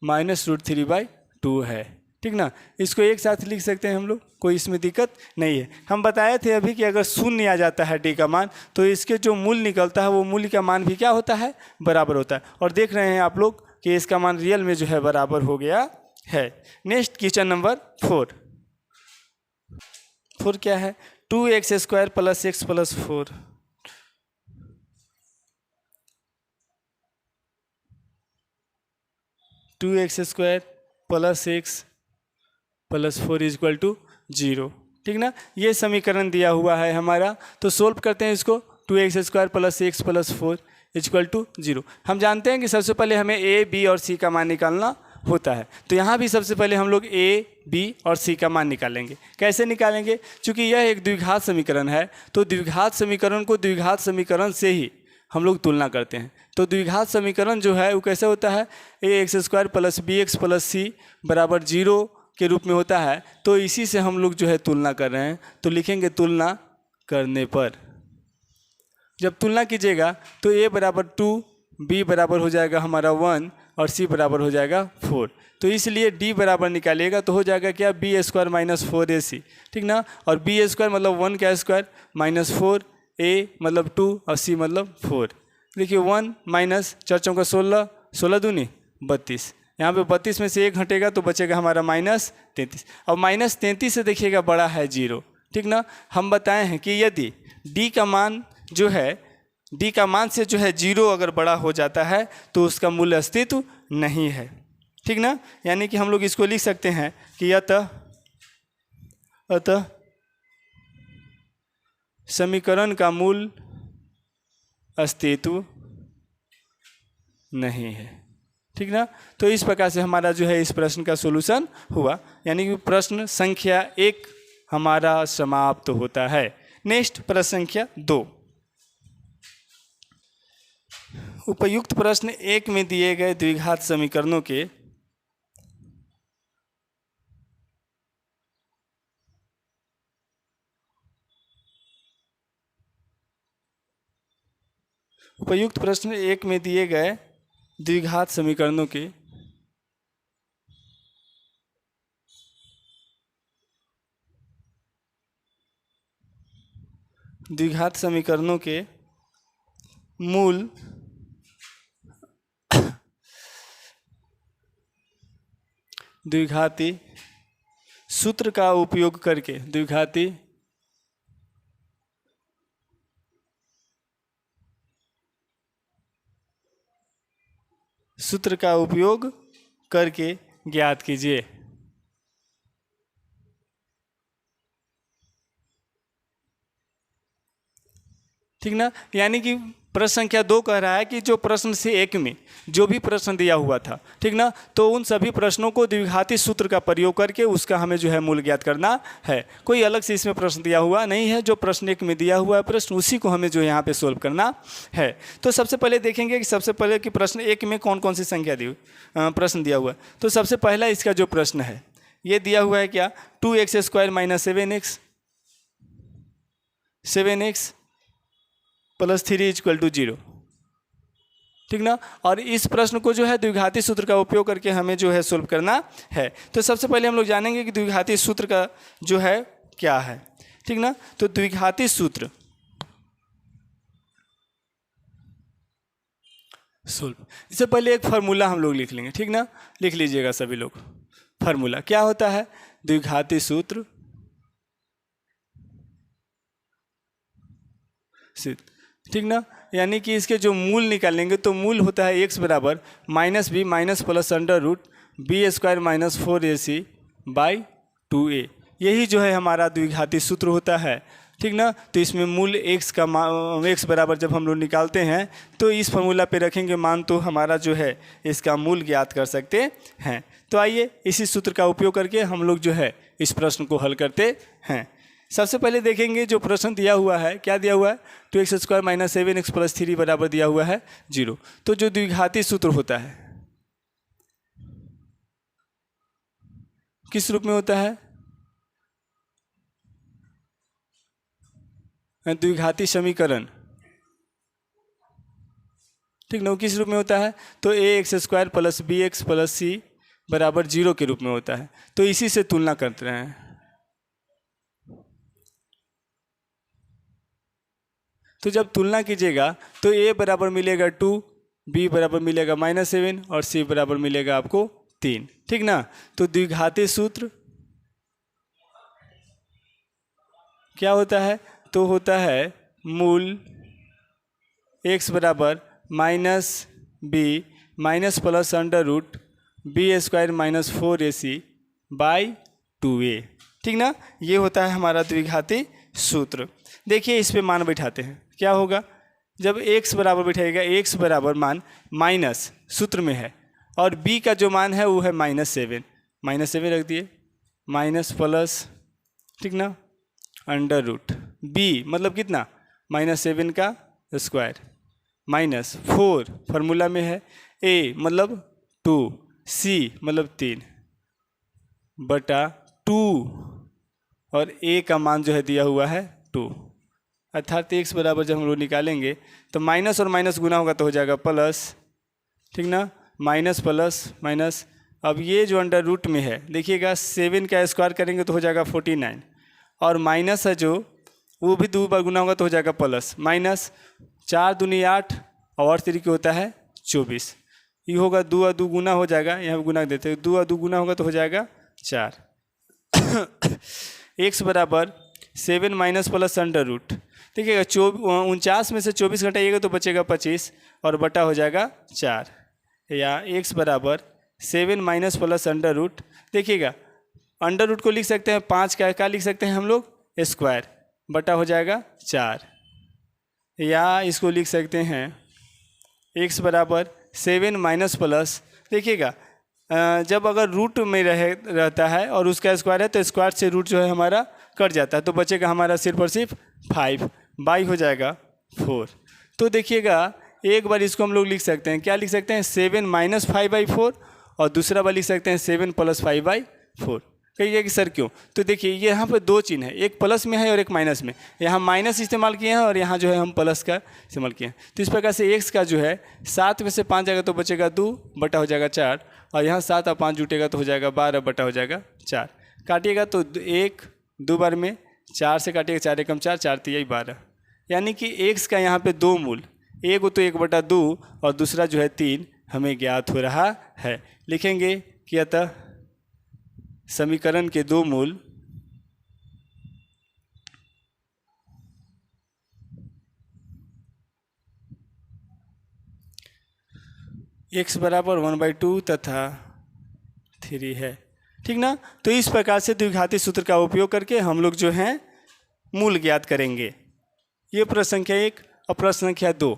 -√3/2 है, ठीक ना। इसको एक साथ लिख सकते हैं हम लोग, कोई इसमें दिक्कत नहीं है। हम बताए थे अभी कि अगर शून्य आ जाता है d का मान तो इसके जो मूल निकलता है वो मूल का मान भी क्या होता है, बराबर होता है। और देख रहे हैं आप लोग कि इसका मान रियल में जो है बराबर हो गया है। नेक्स्ट क्वेश्चन नंबर 4 क्या है, 2x² + x + 4। Two x square plus x plus 4 equal to 0, ठीक ना। ये समीकरण दिया हुआ है हमारा, तो सोल्व करते हैं इसको। 2x² + x + 4 equal to 0। हम जानते हैं कि सबसे पहले हमें a, b और c का मान निकालना होता है, तो यहाँ भी सबसे पहले हम लोग a, b और c का मान निकालेंगे। कैसे निकालेंगे, चूँकि यह एक द्विघात समीकरण है तो द्विघात समीकरण को द्विघात समीकरण से ही हम लोग तुलना करते हैं। तो द्विघात समीकरण जो है वो कैसे होता है, ax² + bx + c बराबर 0 के रूप में होता है। तो इसी से हम लोग जो है तुलना कर रहे हैं, तो लिखेंगे तुलना करने पर। जब तुलना कीजिएगा तो a बराबर 2, b बराबर हो जाएगा हमारा 1 और c बराबर हो जाएगा 4। तो इसलिए d बराबर निकालिएगा तो हो जाएगा क्या, b² - 4ac, ठीक ना। और b² मतलब 1 का स्क्वायर -4, a मतलब 2 और c मतलब 4। देखिए 1 माइनस 4 चौका 16, 16 दूनी 32, यहाँ पे 32 में से 1 हटेगा तो बचेगा हमारा -33। और -33 से देखिएगा बड़ा है 0, ठीक ना। हम बताए हैं कि यदि d का मान जो है, d का मान से जो है 0 अगर बड़ा हो जाता है तो उसका मूल अस्तित्व नहीं है, ठीक ना। यानी कि हम लोग इसको लिख सकते हैं कि अतः समीकरण का मूल अस्तित्व नहीं है, ठीक ना। तो इस प्रकार से हमारा जो है इस प्रश्न का सॉल्यूशन हुआ, यानी कि प्रश्न संख्या 1 हमारा समाप्त होता है। नेक्स्ट प्रश्न संख्या 2। उपयुक्त प्रश्न 1 में दिए गए द्विघात समीकरणों के उपयुक्त प्रश्न 1 में दिए गए द्विघात समीकरणों के मूल द्विघाती सूत्र का उपयोग करके, द्विघाती सूत्र का उपयोग करके ज्ञात कीजिए। ठीक ना, यानी कि प्रश्न संख्या 2 कह रहा है कि जो प्रश्न से 1 में जो भी प्रश्न दिया हुआ था, ठीक ना, तो उन सभी प्रश्नों को द्विघाती सूत्र का प्रयोग करके उसका हमें जो है मूल ज्ञात करना है। कोई अलग से इसमें प्रश्न दिया हुआ नहीं है, जो प्रश्न 1 में दिया हुआ है प्रश्न उसी को हमें जो यहाँ पे सोल्व करना है। तो सबसे पहले देखेंगे कि सबसे पहले कि प्रश्न 1 में कौन कौन सी संख्या दी प्रश्न दिया हुआ है। तो सबसे पहला इसका जो प्रश्न है ये दिया हुआ है क्या, 2x² minus 7x plus 3 equal to 0, ठीक ना। और इस प्रश्न को जो है द्विघाती सूत्र का उपयोग करके हमें जो है सोल्व करना है। तो सबसे पहले हम लोग जानेंगे कि द्विघाती सूत्र का जो है क्या है, ठीक ना। तो द्विघाती सूत्र सोल्व, इससे पहले एक फार्मूला हम लोग लिख लेंगे, ठीक ना। लिख लीजिएगा सभी लोग। फार्मूला क्या होता है, द्विघाती सूत्र ठीक ना, यानी कि इसके जो मूल निकालेंगे तो मूल होता है x बराबर minus B minus plus under root b² minus 4ac by 2a। यही जो है हमारा द्विघाती सूत्र होता है, ठीक ना। तो इसमें मूल x का x बराबर जब हम लोग निकालते हैं तो इस फार्मूला पे रखेंगे मान, तो हमारा जो है इसका मूल ज्ञात कर सकते हैं। तो आइए इसी सूत्र का उपयोग करके हम लोग जो है इस प्रश्न को हल करते हैं। सबसे पहले देखेंगे जो प्रश्न दिया हुआ है, क्या दिया हुआ है, 2x² माइनस 7x प्लस 3 बराबर दिया हुआ है 0। तो जो द्विघाती सूत्र होता है किस रूप में होता है, द्विघाती समीकरण, ठीक ना, वो किस रूप में होता है, तो ax² plus bx plus c बराबर 0 के रूप में होता है। तो इसी से तुलना करते हैं। तो जब तुलना कीजिएगा तो a बराबर मिलेगा 2, b बराबर मिलेगा -7 और c बराबर मिलेगा आपको 3, ठीक ना। तो द्विघाती सूत्र क्या होता है, तो होता है मूल x बराबर minus b minus plus under root b² minus 4ac by 2a, ठीक ना। ये होता है हमारा द्विघाती सूत्र। देखिए इस पे मान बैठाते हैं, क्या होगा, जब x बराबर बैठाएगा, x बराबर मान माइनस सूत्र में है और b का जो मान है वो है -7 रख दिए, माइनस प्लस, ठीक ना, अंडर रूट b मतलब कितना, -7 का स्क्वायर माइनस 4 फार्मूला में है, a मतलब 2, c मतलब 3 बटा 2 और a का मान जो है दिया हुआ है 2, अर्थात x बराबर जब हम लोग निकालेंगे तो माइनस और माइनस गुना होगा तो हो जाएगा प्लस, ठीक ना, माइनस प्लस माइनस। अब ये जो अंडर रूट में है देखिएगा 7 का स्क्वायर करेंगे तो हो जाएगा 49 और माइनस है जो वो भी 2 बार गुना होगा तो हो जाएगा प्लस, माइनस 4 दूनी 8 और 3 के होता है 24। ये होगा 2 और 2 गुना हो जाएगा, यहाँ गुना देते हैं, 2 और 2 गुना होगा तो हो जाएगा 4। x बराबर 7 माइनस प्लस अंडर रूट, देखिएगा 49 में से 24 घटाइएगा तो बचेगा 25 और बटा हो जाएगा 4, या x बराबर 7 माइनस प्लस अंडर रूट, देखिएगा अंडर रूट को लिख सकते हैं 5 का क्या लिख सकते हैं हम लोग, स्क्वायर बटा हो जाएगा 4, या इसको लिख सकते हैं x बराबर 7 माइनस प्लस, देखिएगा जब अगर रूट में रहता है और उसका स्क्वायर है तो स्क्वायर से रूट जो है हमारा कट जाता है, तो बचेगा हमारा सिर्फ और सिर्फ 5 बाई हो जाएगा 4। तो देखिएगा एक बार इसको हम लोग लिख सकते हैं, क्या लिख सकते हैं, 7 माइनस 5/4 और दूसरा बार लिख सकते हैं 7 प्लस 5/4। कहिए कि सर क्यों, तो देखिए यहाँ पर 2 चिन्ह है, एक प्लस में है और एक माइनस में, यहाँ माइनस इस्तेमाल किए हैं और यहाँ जो है हम प्लस का इस्तेमाल किए हैं। तो इस प्रकार से x का जो है 7 में से 5 जाएगा तो बचेगा 2 बटा हो जाएगा 4 और यहाँ 7 और 5 जुटेगा तो हो जाएगा 12 बटा हो जाएगा 4। काटिएगा तो 1 2 बार में 4 से काटिएगा 4 एकम 4 4 3 12, यानी कि x का यहाँ पे 2 मूल, एक तो 1/2 और दूसरा जो है 3 हमें ज्ञात हो रहा है। लिखेंगे कि अतः समीकरण के दो मूल x बराबर 1/2 तथा 3 है। ठीक ना। तो इस प्रकार से द्विघाती सूत्र का उपयोग करके हम लोग जो हैं मूल ज्ञात करेंगे। ये प्रश्न संख्या 1 और प्रश्न संख्या 2।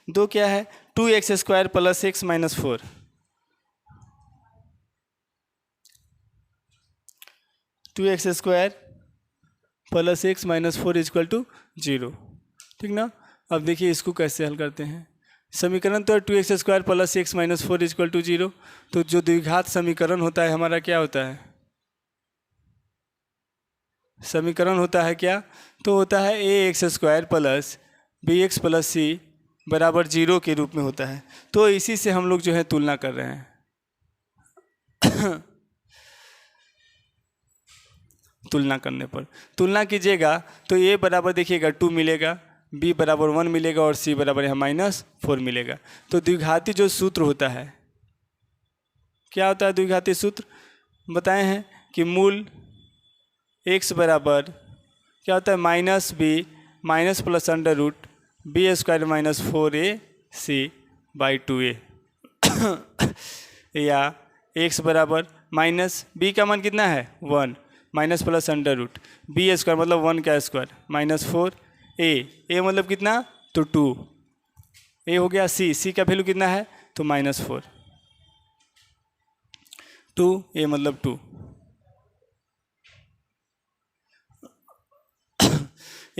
दो क्या है? 2x² + x - 4। 2x² + x - 4 = 0। ठीक ना। अब देखिए इसको कैसे हल करते हैं। समीकरण तो है 2x² + x - 4 = 0। तो जो द्विघात समीकरण होता है हमारा क्या होता है? समीकरण होता है क्या? तो होता है ax² + bx + c बराबर 0 के रूप में होता है। तो इसी से हम लोग जो है तुलना कर रहे हैं। तुलना करने पर तुलना कीजिएगा तो a बराबर देखिएगा 2 मिलेगा, b बराबर 1 मिलेगा और c बराबर यहाँ -4 मिलेगा। तो द्विघाती जो सूत्र होता है, क्या होता है द्विघाती सूत्र? बताए हैं कि मूल x बराबर क्या होता है? -b -+ √b² - 4ac/2a या x बराबर b का मान कितना है? 1 -+ √b² मतलब 1 का स्क्वायर -4a मतलब कितना? तो 2 a हो गया। c का वैल्यू कितना है? तो -4 2a मतलब 2।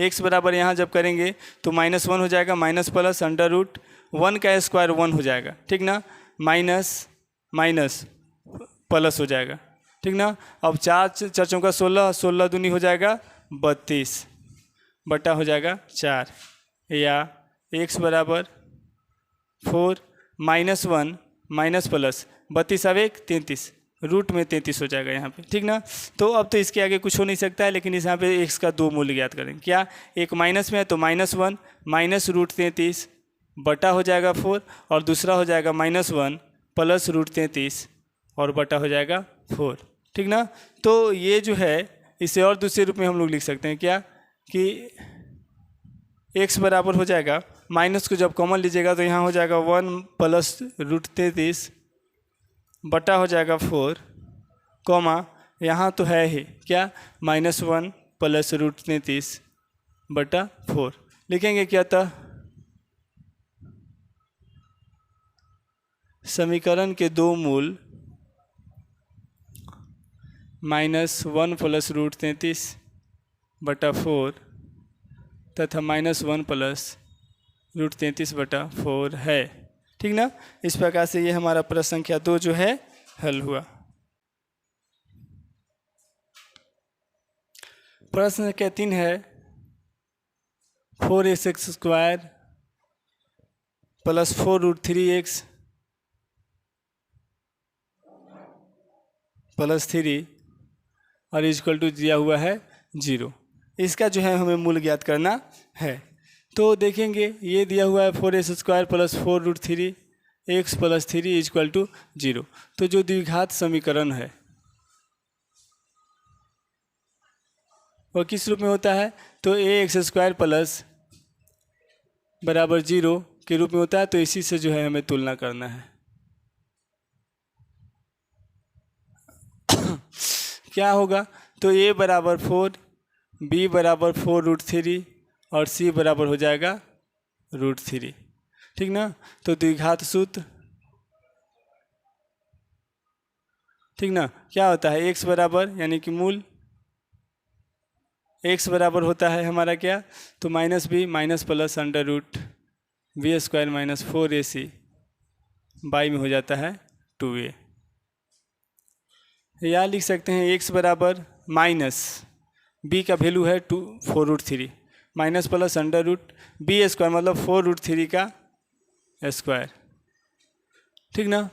x बराबर यहाँ जब करेंगे तो -1 हो जाएगा, -+ √1 का स्क्वायर 1 हो जाएगा। ठीक ना। माइनस प्लस हो जाएगा। ठीक ना। अब 4 चौका 16, 16 दूनी हो जाएगा 32 बटा हो जाएगा 4 या x बराबर 4 -1 प्लस 32 अब 1 33 रूट में 33 हो जाएगा यहाँ पे। ठीक ना। तो अब तो इसके आगे कुछ हो नहीं सकता है, लेकिन इस यहाँ पे x का दो मूल्य ज्ञात करें। क्या? एक माइनस में है तो -1 -√33 बटा हो जाएगा 4 और दूसरा हो जाएगा -1 प्लस √33 और बटा हो जाएगा 4। ठीक ना। तो ये जो है इसे और दूसरे रूप में हम लोग लिख सकते हैं क्या कि x बराबर हो जाएगा, माइनस को जब कॉमन लीजिएगा तो यहाँ हो जाएगा 1 प्लस √33 बटा हो जाएगा 4 कॉमा यहाँ तो है ही क्या -1 प्लस √33 बटा 4 लिखेंगे क्या था? समीकरण के दो मूल -1 प्लस √33 बटा 4 तथा -1 प्लस √33 बटा 4 है। ठीक ना। इस प्रकार से ये हमारा प्रश्न संख्या 2 जो है हल हुआ। प्रश्न संख्या 3 है 4x² + 4√3x + 3 और = दिया हुआ है 0। इसका जो है हमें मूल ज्ञात करना है। तो देखेंगे ये दिया हुआ है 4x² + 4√3x + 3 = 0। तो जो द्विघात समीकरण है वह किस रूप में होता है? तो ax² प्लस बराबर 0 के रूप में होता है। तो इसी से जो है हमें तुलना करना है। क्या होगा? तो a बराबर 4, b बराबर 4√3 और c बराबर हो जाएगा √3। ठीक ना। तो द्विघात सूत्र ठीक ना क्या होता है? x बराबर यानी कि मूल x बराबर होता है हमारा क्या? तो -b plus √b² - 4ac by में हो जाता है 2a। या लिख सकते हैं x बराबर b का वैल्यू है 4√3 माइनस प्लस √b² मतलब 4√3 का स्क्वायर। ठीक ना।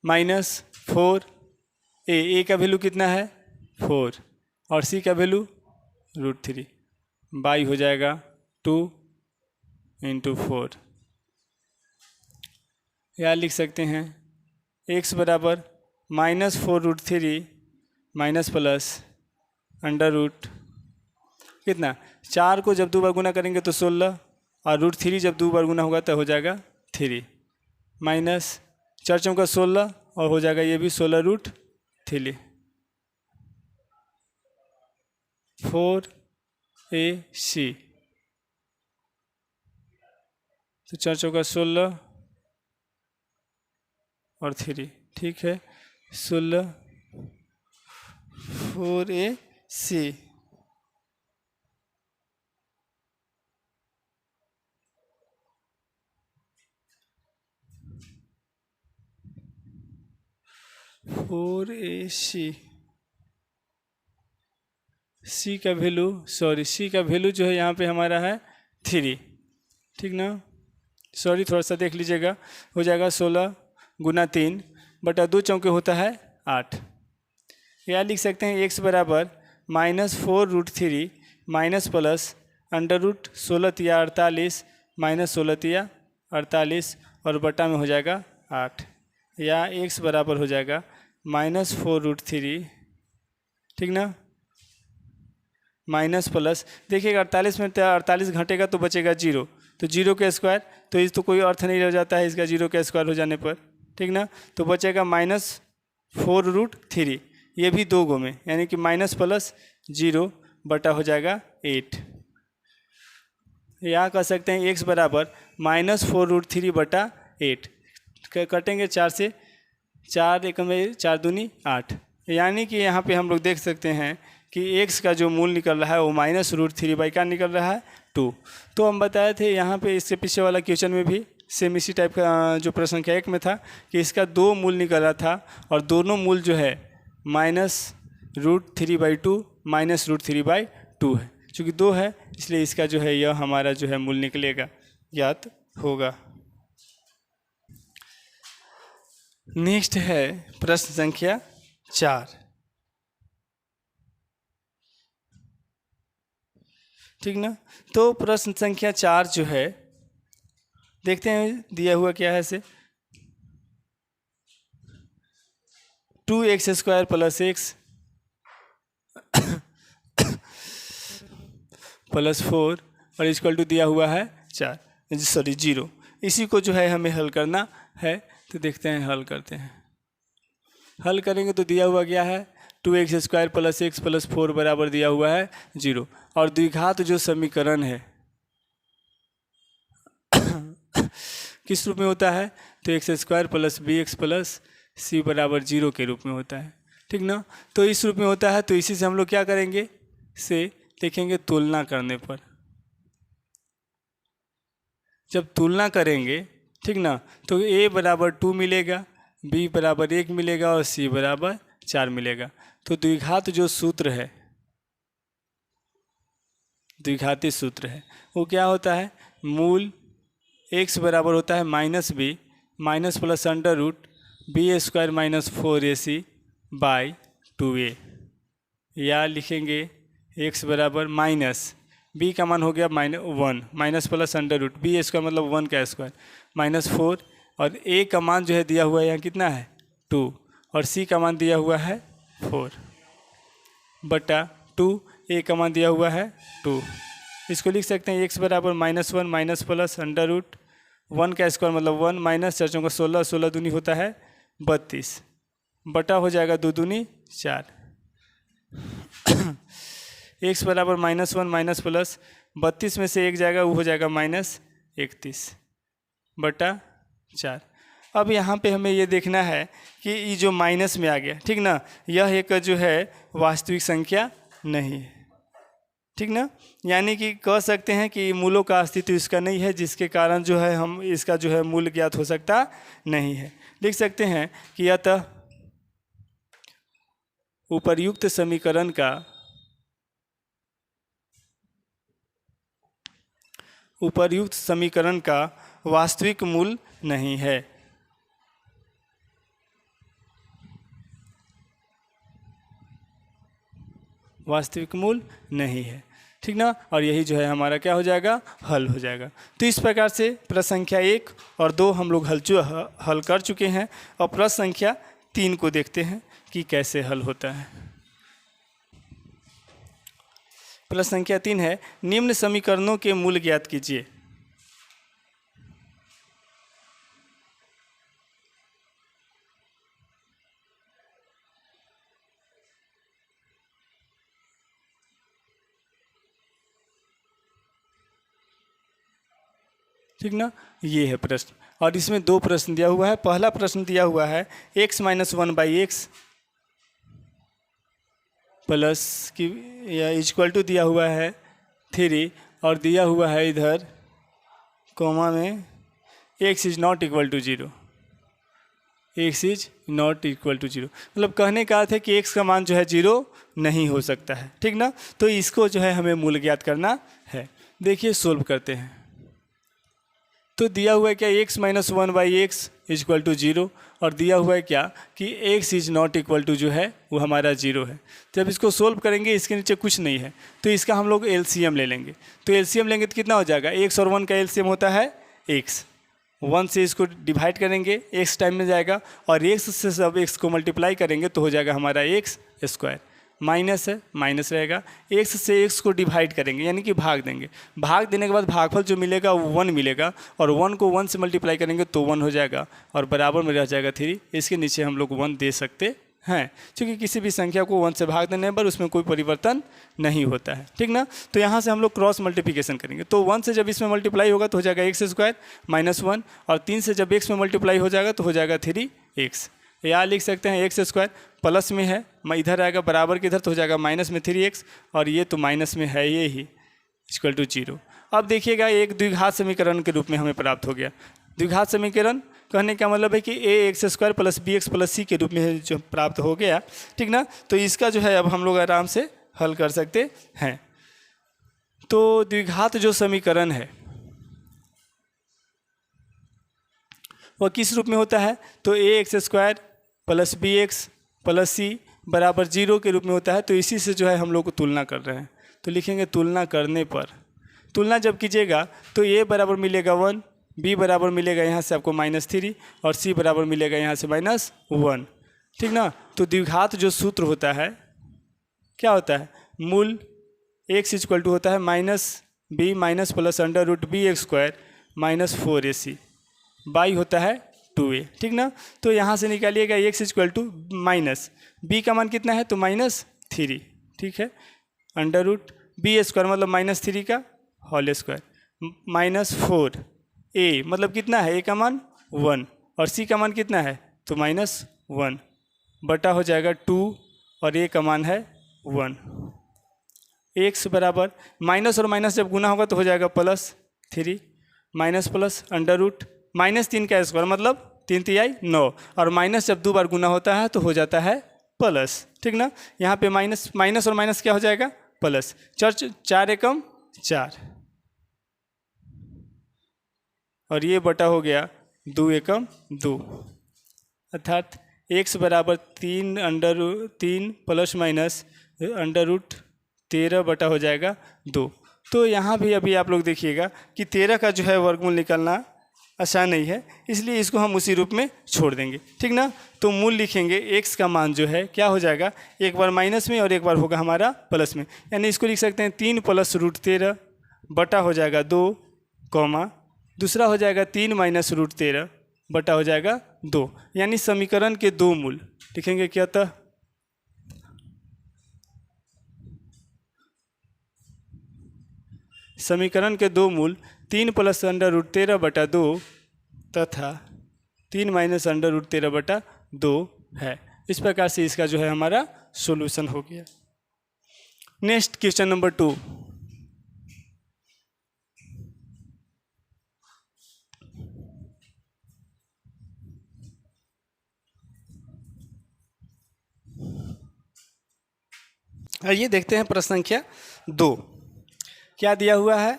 -4 का वैल्यू कितना है? 4 और c का वैल्यू √3 बाई हो जाएगा 2 × 4। या लिख सकते हैं x बराबर -4√3 माइनस प्लस अंडर रूट कितना 4 को जब 2 बार गुना करेंगे तो 16 और √3 जब 2 बार गुना होगा तो हो जाएगा 3 माइनस 4 चौका 16 और हो जाएगा ये भी 16√3 4AC तो 4 चौका 16 और 3 ठीक है 16 4AC सी का वैल्यू जो है यहाँ पे हमारा है 3 ठीक ना सॉरी थोड़ा सा देख लीजिएगा हो जाएगा 16 गुना 3 बटा 2 चौके होता है 8 या लिख सकते हैं x बराबर -4√3 माइनस प्लस अंडर रूट 16 तिया 48 माइनस 16 तिया 48 और बटा में हो जाएगा 8 या x बराबर हो जाएगा -4√3 ठीक ना माइनस प्लस देखिएगा 48 में 48 घटेगा तो बचेगा 0 तो 0 का स्क्वायर तो इस तो कोई अर्थ नहीं रह जाता है इसका 0 का स्क्वायर हो जाने पर ठीक ना तो बचेगा -4√3 ये भी 2 गो में यानी कि माइनस प्लस 0 बटा हो जाएगा 8 यहाँ कह सकते हैं x बराबर -4√3 बटा 8 कटेंगे 4 से 4 एक में 4 दूनी 8 यानी कि यहाँ पे हम लोग देख सकते हैं कि x का जो मूल निकल रहा है वो -√3 बाई का निकल रहा है 2 तो हम बताए थे यहाँ पे इससे पीछे वाला क्वेश्चन में भी सेम इसी टाइप का जो प्रश्न संख्या 1 में था कि इसका 2 मूल निकल रहा था और दोनों मूल जो है -√3/2 -√3/2 है चूँकि 2 है इसलिए इसका जो है यह हमारा जो है मूल निकलेगा ज्ञात होगा। नेक्स्ट है प्रश्न संख्या 4 ठीक ना तो प्रश्न संख्या 4 जो है देखते हैं दिया हुआ क्या है इसे 2x² + x + 4 और इक्वल टू दिया हुआ है 0 इसी को जो है हमें हल करना है तो देखते हैं हल करते हैं हल करेंगे तो दिया हुआ क्या है 2x² + x + 4 बराबर दिया हुआ है 0 और द्विघात जो समीकरण है किस रूप में होता है तो x² + bx + c बराबर 0 के रूप में होता है ठीक ना तो इस रूप में होता है तो इसी से हम लोग क्या करेंगे से लिखेंगे तुलना करने पर जब तुलना करेंगे ठीक ना तो a बराबर 2 मिलेगा b बराबर 1 मिलेगा और c बराबर 4 मिलेगा तो द्विघात जो सूत्र है द्विघाती सूत्र है वो क्या होता है मूल x बराबर होता है -b minus plus under root b² - 4ac by 2a या लिखेंगे x बराबर माइनस b का मान हो गया -1 minus plus under root b² मतलब 1 का स्क्वायर -4 और a का मान जो है दिया हुआ है यहाँ कितना है 2 और c का मान दिया हुआ है 4 बटा 2 a का मान दिया हुआ है 2 इसको लिख सकते हैं x बराबर -1 माइनस प्लस अंडर रूट 1 का स्क्वायर मतलब 1 माइनस 4 चौका 16 16 दूनी होता है 32 बटा हो जाएगा 2 दूनी 4 x बराबर -1 माइनस प्लस 32 में से 1 जाएगा वो हो जाएगा -31 बटा 4 अब यहाँ पे हमें ये देखना है कि ये जो माइनस में आ गया ठीक ना यह एक जो है वास्तविक संख्या नहीं है ठीक ना यानी कि कह सकते हैं कि मूलों का अस्तित्व इसका नहीं है जिसके कारण जो है हम इसका जो है मूल ज्ञात हो सकता नहीं है लिख सकते हैं कि अतः उपर्युक्त समीकरण का वास्तविक मूल नहीं है वास्तविक मूल नहीं है ठीक ना और यही जो है हमारा क्या हो जाएगा हल हो जाएगा। तो इस प्रकार से प्रश्न संख्या 1 और 2 हम लोग हल कर चुके हैं और प्रश्न संख्या 3 को देखते हैं कि कैसे हल होता है। प्रश्न संख्या 3 है, निम्न समीकरणों के मूल ज्ञात कीजिए। ठीक ना, ये है प्रश्न और इसमें 2 प्रश्न दिया हुआ है। पहला प्रश्न दिया हुआ है x माइनस 1/x प्लस की या इक्वल टू दिया हुआ है 3 और दिया हुआ है इधर कोमा में x is not equal to 0, x is not equal to 0, मतलब कहने का अर्थ है कि x का मान जो है 0 नहीं हो सकता है। ठीक ना, तो इसको जो है हमें मूल ज्ञात करना है। देखिए सोल्व करते हैं। तो दिया हुआ है क्या x minus 1/x equal to 0 और दिया हुआ है क्या कि x is not equal to जो है वो हमारा 0 है। जब इसको सोल्व करेंगे इसके नीचे कुछ नहीं है तो इसका हम लोग एलसीएम ले लेंगे। तो एलसीएम लेंगे तो कितना हो जाएगा, x और 1 का एलसीएम होता है x। 1 से इसको डिवाइड करेंगे x टाइम में जाएगा और x से सब x को मल्टीप्लाई करेंगे तो हो जाएगा हमारा x स्क्वायर। माइनस है माइनस रहेगा, x से x को डिवाइड करेंगे यानी कि भाग देंगे। भाग देने के बाद भागफल जो मिलेगा वो 1 मिलेगा और 1 को 1 से मल्टीप्लाई करेंगे तो 1 हो जाएगा और बराबर में रह जाएगा 3। इसके नीचे हम लोग 1 दे सकते हैं क्योंकि किसी भी संख्या को 1 से भाग देने पर उसमें कोई परिवर्तन नहीं होता है। ठीक ना, तो यहाँ से हम लोग क्रॉस मल्टीप्लिकेशन करेंगे तो 1 से जब इसमें मल्टीप्लाई होगा तो हो जाएगा x स्क्वायर माइनस 1 और 3 से जब x में मल्टीप्लाई हो जाएगा तो हो जाएगा 3x। यहाँ लिख सकते हैं x स्क्वायर प्लस में है, मैं इधर आएगा बराबर के इधर तो हो जाएगा माइनस में 3x और ये तो माइनस में है ये ही इक्वल टू 0। अब देखिएगा एक द्विघात समीकरण के रूप में हमें प्राप्त हो गया। द्विघात समीकरण कहने का मतलब है कि ax square plus bx plus c के रूप में जो प्राप्त हो गया। ठीक ना, तो इसका जो है अब हम लोग आराम से हल कर सकते हैं। तो द्विघात जो समीकरण है वह किस रूप में होता है, तो ax square plus bx plus c बराबर 0 के रूप में होता है। तो इसी से जो है हम लोग को तुलना कर रहे हैं। तो लिखेंगे तुलना करने पर, तुलना जब कीजिएगा तो a बराबर मिलेगा 1, b बराबर मिलेगा यहाँ से आपको -3 और c बराबर मिलेगा यहाँ से -1। ठीक ना, तो द्विघात जो सूत्र होता है क्या होता है, मूल x इक्वल टू होता है -b minus plus under root b x square -4ac by होता है 2a। ठीक ना, तो यहाँ से निकालिएगा x equal to minus b का मान कितना है तो -3। ठीक है, अंडर रूट बी स्क्वायर मतलब -3 का होल स्क्वायर -4a मतलब कितना है, a का मान 1 और c का मान कितना है तो -1 बटा हो जाएगा 2 और a का मान है 1। x बराबर माइनस और माइनस जब गुना होगा तो हो जाएगा +3 माइनस प्लस अंडर रूट -3 का स्क्वायर मतलब 3 तिहाई 9 और माइनस जब 2 बार गुना होता है तो हो जाता है प्लस। ठीक ना, यहाँ पे माइनस माइनस और माइनस क्या हो जाएगा प्लस, 4 एकम 4 और ये बटा हो गया 2 एकम 2 अर्थात x बराबर 3 प्लस माइनस अंडर रूट 13 बटा हो जाएगा 2। तो यहाँ भी अभी आप लोग देखिएगा कि 13 का जो है वर्गमूल निकालना आसान नहीं है, इसलिए इसको हम उसी रूप में छोड़ देंगे। ठीक ना, तो मूल लिखेंगे x का मान जो है क्या हो जाएगा, एक बार माइनस में और एक बार होगा हमारा प्लस में, यानी इसको लिख सकते हैं 3 प्लस रूट 13 बटा हो जाएगा 2 कॉमा दूसरा हो जाएगा 3 माइनस रूट 13 बटा हो जाएगा 2, यानी समीकरण के 2 मूल लिखेंगे क्या था, समीकरण के 2 मूल 3 प्लस अंडर रूट 13 बटा 2 तथा 3 माइनस अंडर रूट 13 बटा 2 है। इस प्रकार से इसका जो है हमारा सॉल्यूशन हो गया। Next question number 2। आइए देखते हैं प्रश्न संख्या 2 क्या दिया हुआ है।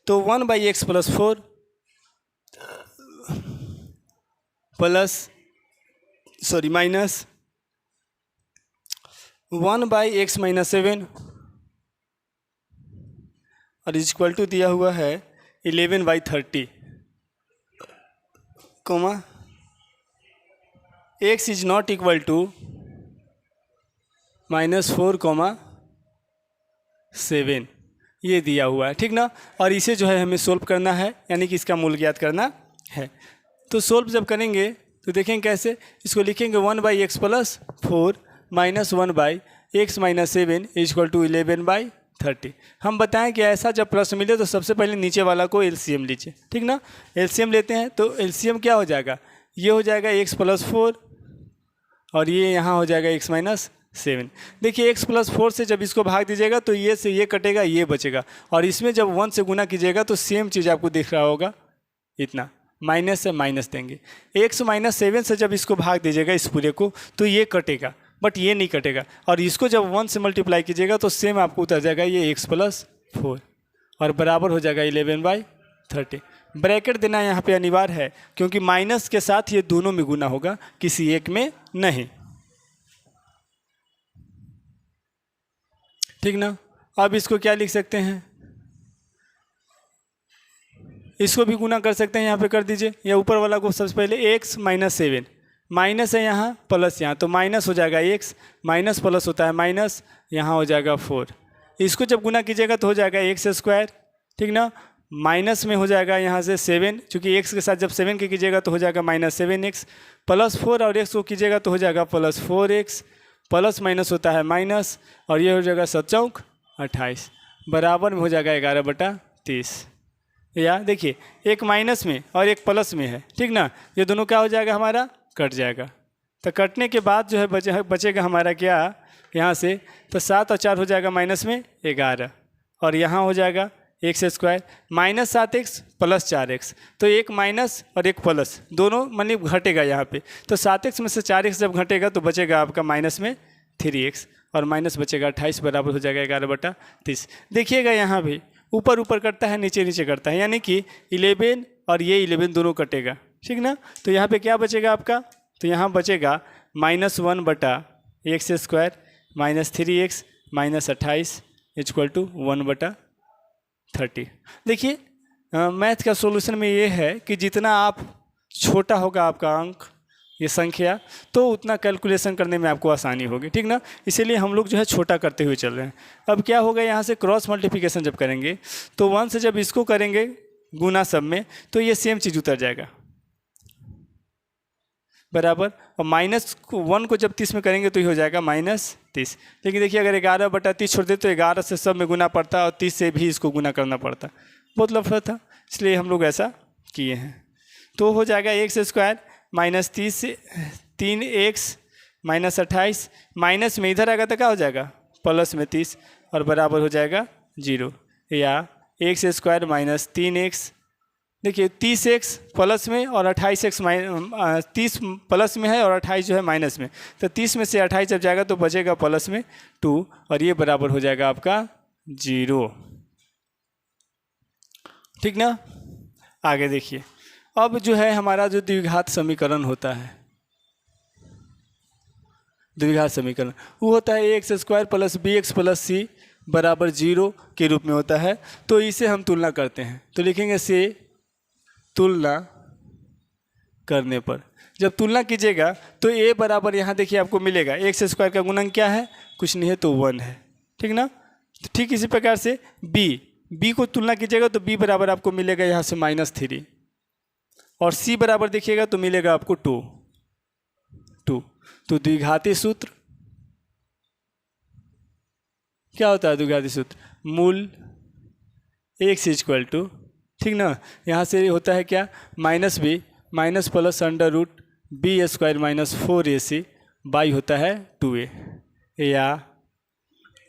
तो 1/x plus 4 minus 1/x minus 7 और इक्वल टू दिया हुआ है 11/30 comma x is not equal to -4, 7 ये दिया हुआ है, ठीक ना। और इसे जो है हमें सोल्व करना है, यानी कि इसका मूल ज्ञात करना है। तो सोल्व जब करेंगे तो देखेंगे कैसे, इसको लिखेंगे 1/x + 4 -1/x - 7 = 11/30। हम बताएं कि ऐसा जब प्रश्न मिले तो सबसे पहले नीचे वाला को एलसीएम लीजिए, ठीक ना। एलसीएम लेते हैं तो एलसीएम क्या हो जाएगा, ये हो जाएगा x + 4 और ये यहाँ हो जाएगा x - 7। देखिए x + 4 से जब इसको भाग दीजिएगा तो ये से ये कटेगा, ये बचेगा, और इसमें जब 1 से गुना कीजिएगा तो सेम चीज़ आपको दिख रहा होगा, इतना माइनस से माइनस देंगे। x - 7 से जब इसको भाग दीजिएगा इस पूरे को तो ये कटेगा, बट ये नहीं कटेगा, और इसको जब 1 से मल्टीप्लाई कीजिएगा तो सेम आपको उतर जाएगा ये x + 4 और बराबर हो जाएगा 11/30। ब्रैकेट देना यहाँ पे अनिवार्य है क्योंकि माइनस के साथ ये दोनों में गुना होगा, किसी एक में नहीं, ठीक ना। अब इसको क्या लिख सकते हैं, इसको भी गुना कर सकते हैं, यहाँ पे कर दीजिए। या ऊपर वाला को सबसे पहले x - 7 माइनस है यहाँ प्लस यहाँ, तो माइनस हो जाएगा x, माइनस प्लस होता है माइनस, यहाँ हो जाएगा 4। इसको जब गुना कीजिएगा तो हो जाएगा x², ठीक ना। माइनस में हो जाएगा यहाँ से 7, चूँकि x के साथ जब 7 के कीजिएगा तो हो जाएगा -7x + 4, और x को कीजिएगा तो हो जाएगा +4x, प्लस माइनस होता है माइनस, और ये हो जाएगा 7 चौक 28 बराबर में हो जाएगा 11/30। या देखिए एक माइनस में और एक प्लस में है, ठीक ना, ये दोनों क्या हो जाएगा हमारा, कट जाएगा। तो कटने के बाद जो है बचेगा हमारा क्या, यहाँ से तो 7 और 4 हो जाएगा माइनस में 11, और यहाँ हो जाएगा x² -7x + 4x, तो एक माइनस और एक प्लस दोनों मतलब घटेगा यहाँ पे, तो 7x में से 4x जब घटेगा तो बचेगा आपका माइनस में 3x, और माइनस बचेगा 28 बराबर हो जाएगा 11/30। देखिएगा यहाँ भी ऊपर ऊपर कटता है, नीचे नीचे कटता है, यानी कि 11 और ये 11 दोनों कटेगा, ठीक ना। तो यहाँ पे क्या बचेगा आपका, तो यहाँ बचेगा -1/x² -3x -28 = 1/30। देखिए मैथ का सॉल्यूशन में ये है कि जितना आप छोटा होगा आपका अंक, ये संख्या, तो उतना कैलकुलेशन करने में आपको आसानी होगी, ठीक ना। इसीलिए हम लोग जो है छोटा करते हुए चल रहे हैं। अब क्या होगा, यहाँ से क्रॉस मल्टीप्लिकेशन जब करेंगे तो 1 से जब इसको करेंगे गुना सब में तो ये सेम चीज़ उतर जाएगा बराबर, और -1 को जब 30 में करेंगे तो ये हो जाएगा -30। लेकिन देखिए अगर 11/30 छोड़ दे तो 11 से सब में गुना पड़ता और 30 से भी इसको गुना करना पड़ता, बहुत लफड़ा था, इसलिए हम लोग ऐसा किए हैं। तो हो जाएगा x² -30 3x -28, माइनस में इधर आएगा तो क्या हो जाएगा प्लस में 30 और बराबर हो जाएगा 0, या x² -3x, देखिए 30x प्लस में और 28x 30 प्लस में है और 28 जो है माइनस में, तो 30 में से 28 जब जाएगा तो बचेगा प्लस में 2, और ये बराबर हो जाएगा आपका 0, ठीक ना। आगे देखिए, अब जो है हमारा जो द्विघात समीकरण होता है, द्विघात समीकरण वो होता है ax² + bx + c = 0 के रूप में होता है। तो इसे हम तुलना करते हैं, तो लिखेंगे से तुलना करने पर, जब तुलना कीजिएगा तो a बराबर यहाँ देखिए आपको मिलेगा, x² का गुणन क्या है, कुछ नहीं है तो 1 है, ठीक ना। तो ठीक इसी प्रकार से b को तुलना कीजिएगा तो b बराबर आपको मिलेगा यहाँ से -3, और c बराबर देखिएगा तो मिलेगा आपको 2। तो द्विघाती सूत्र क्या होता है, द्विघाती सूत्र मूल x = ठीक ना, यहाँ से होता है क्या, -b minus plus √b² - 4ac by होता है 2a, या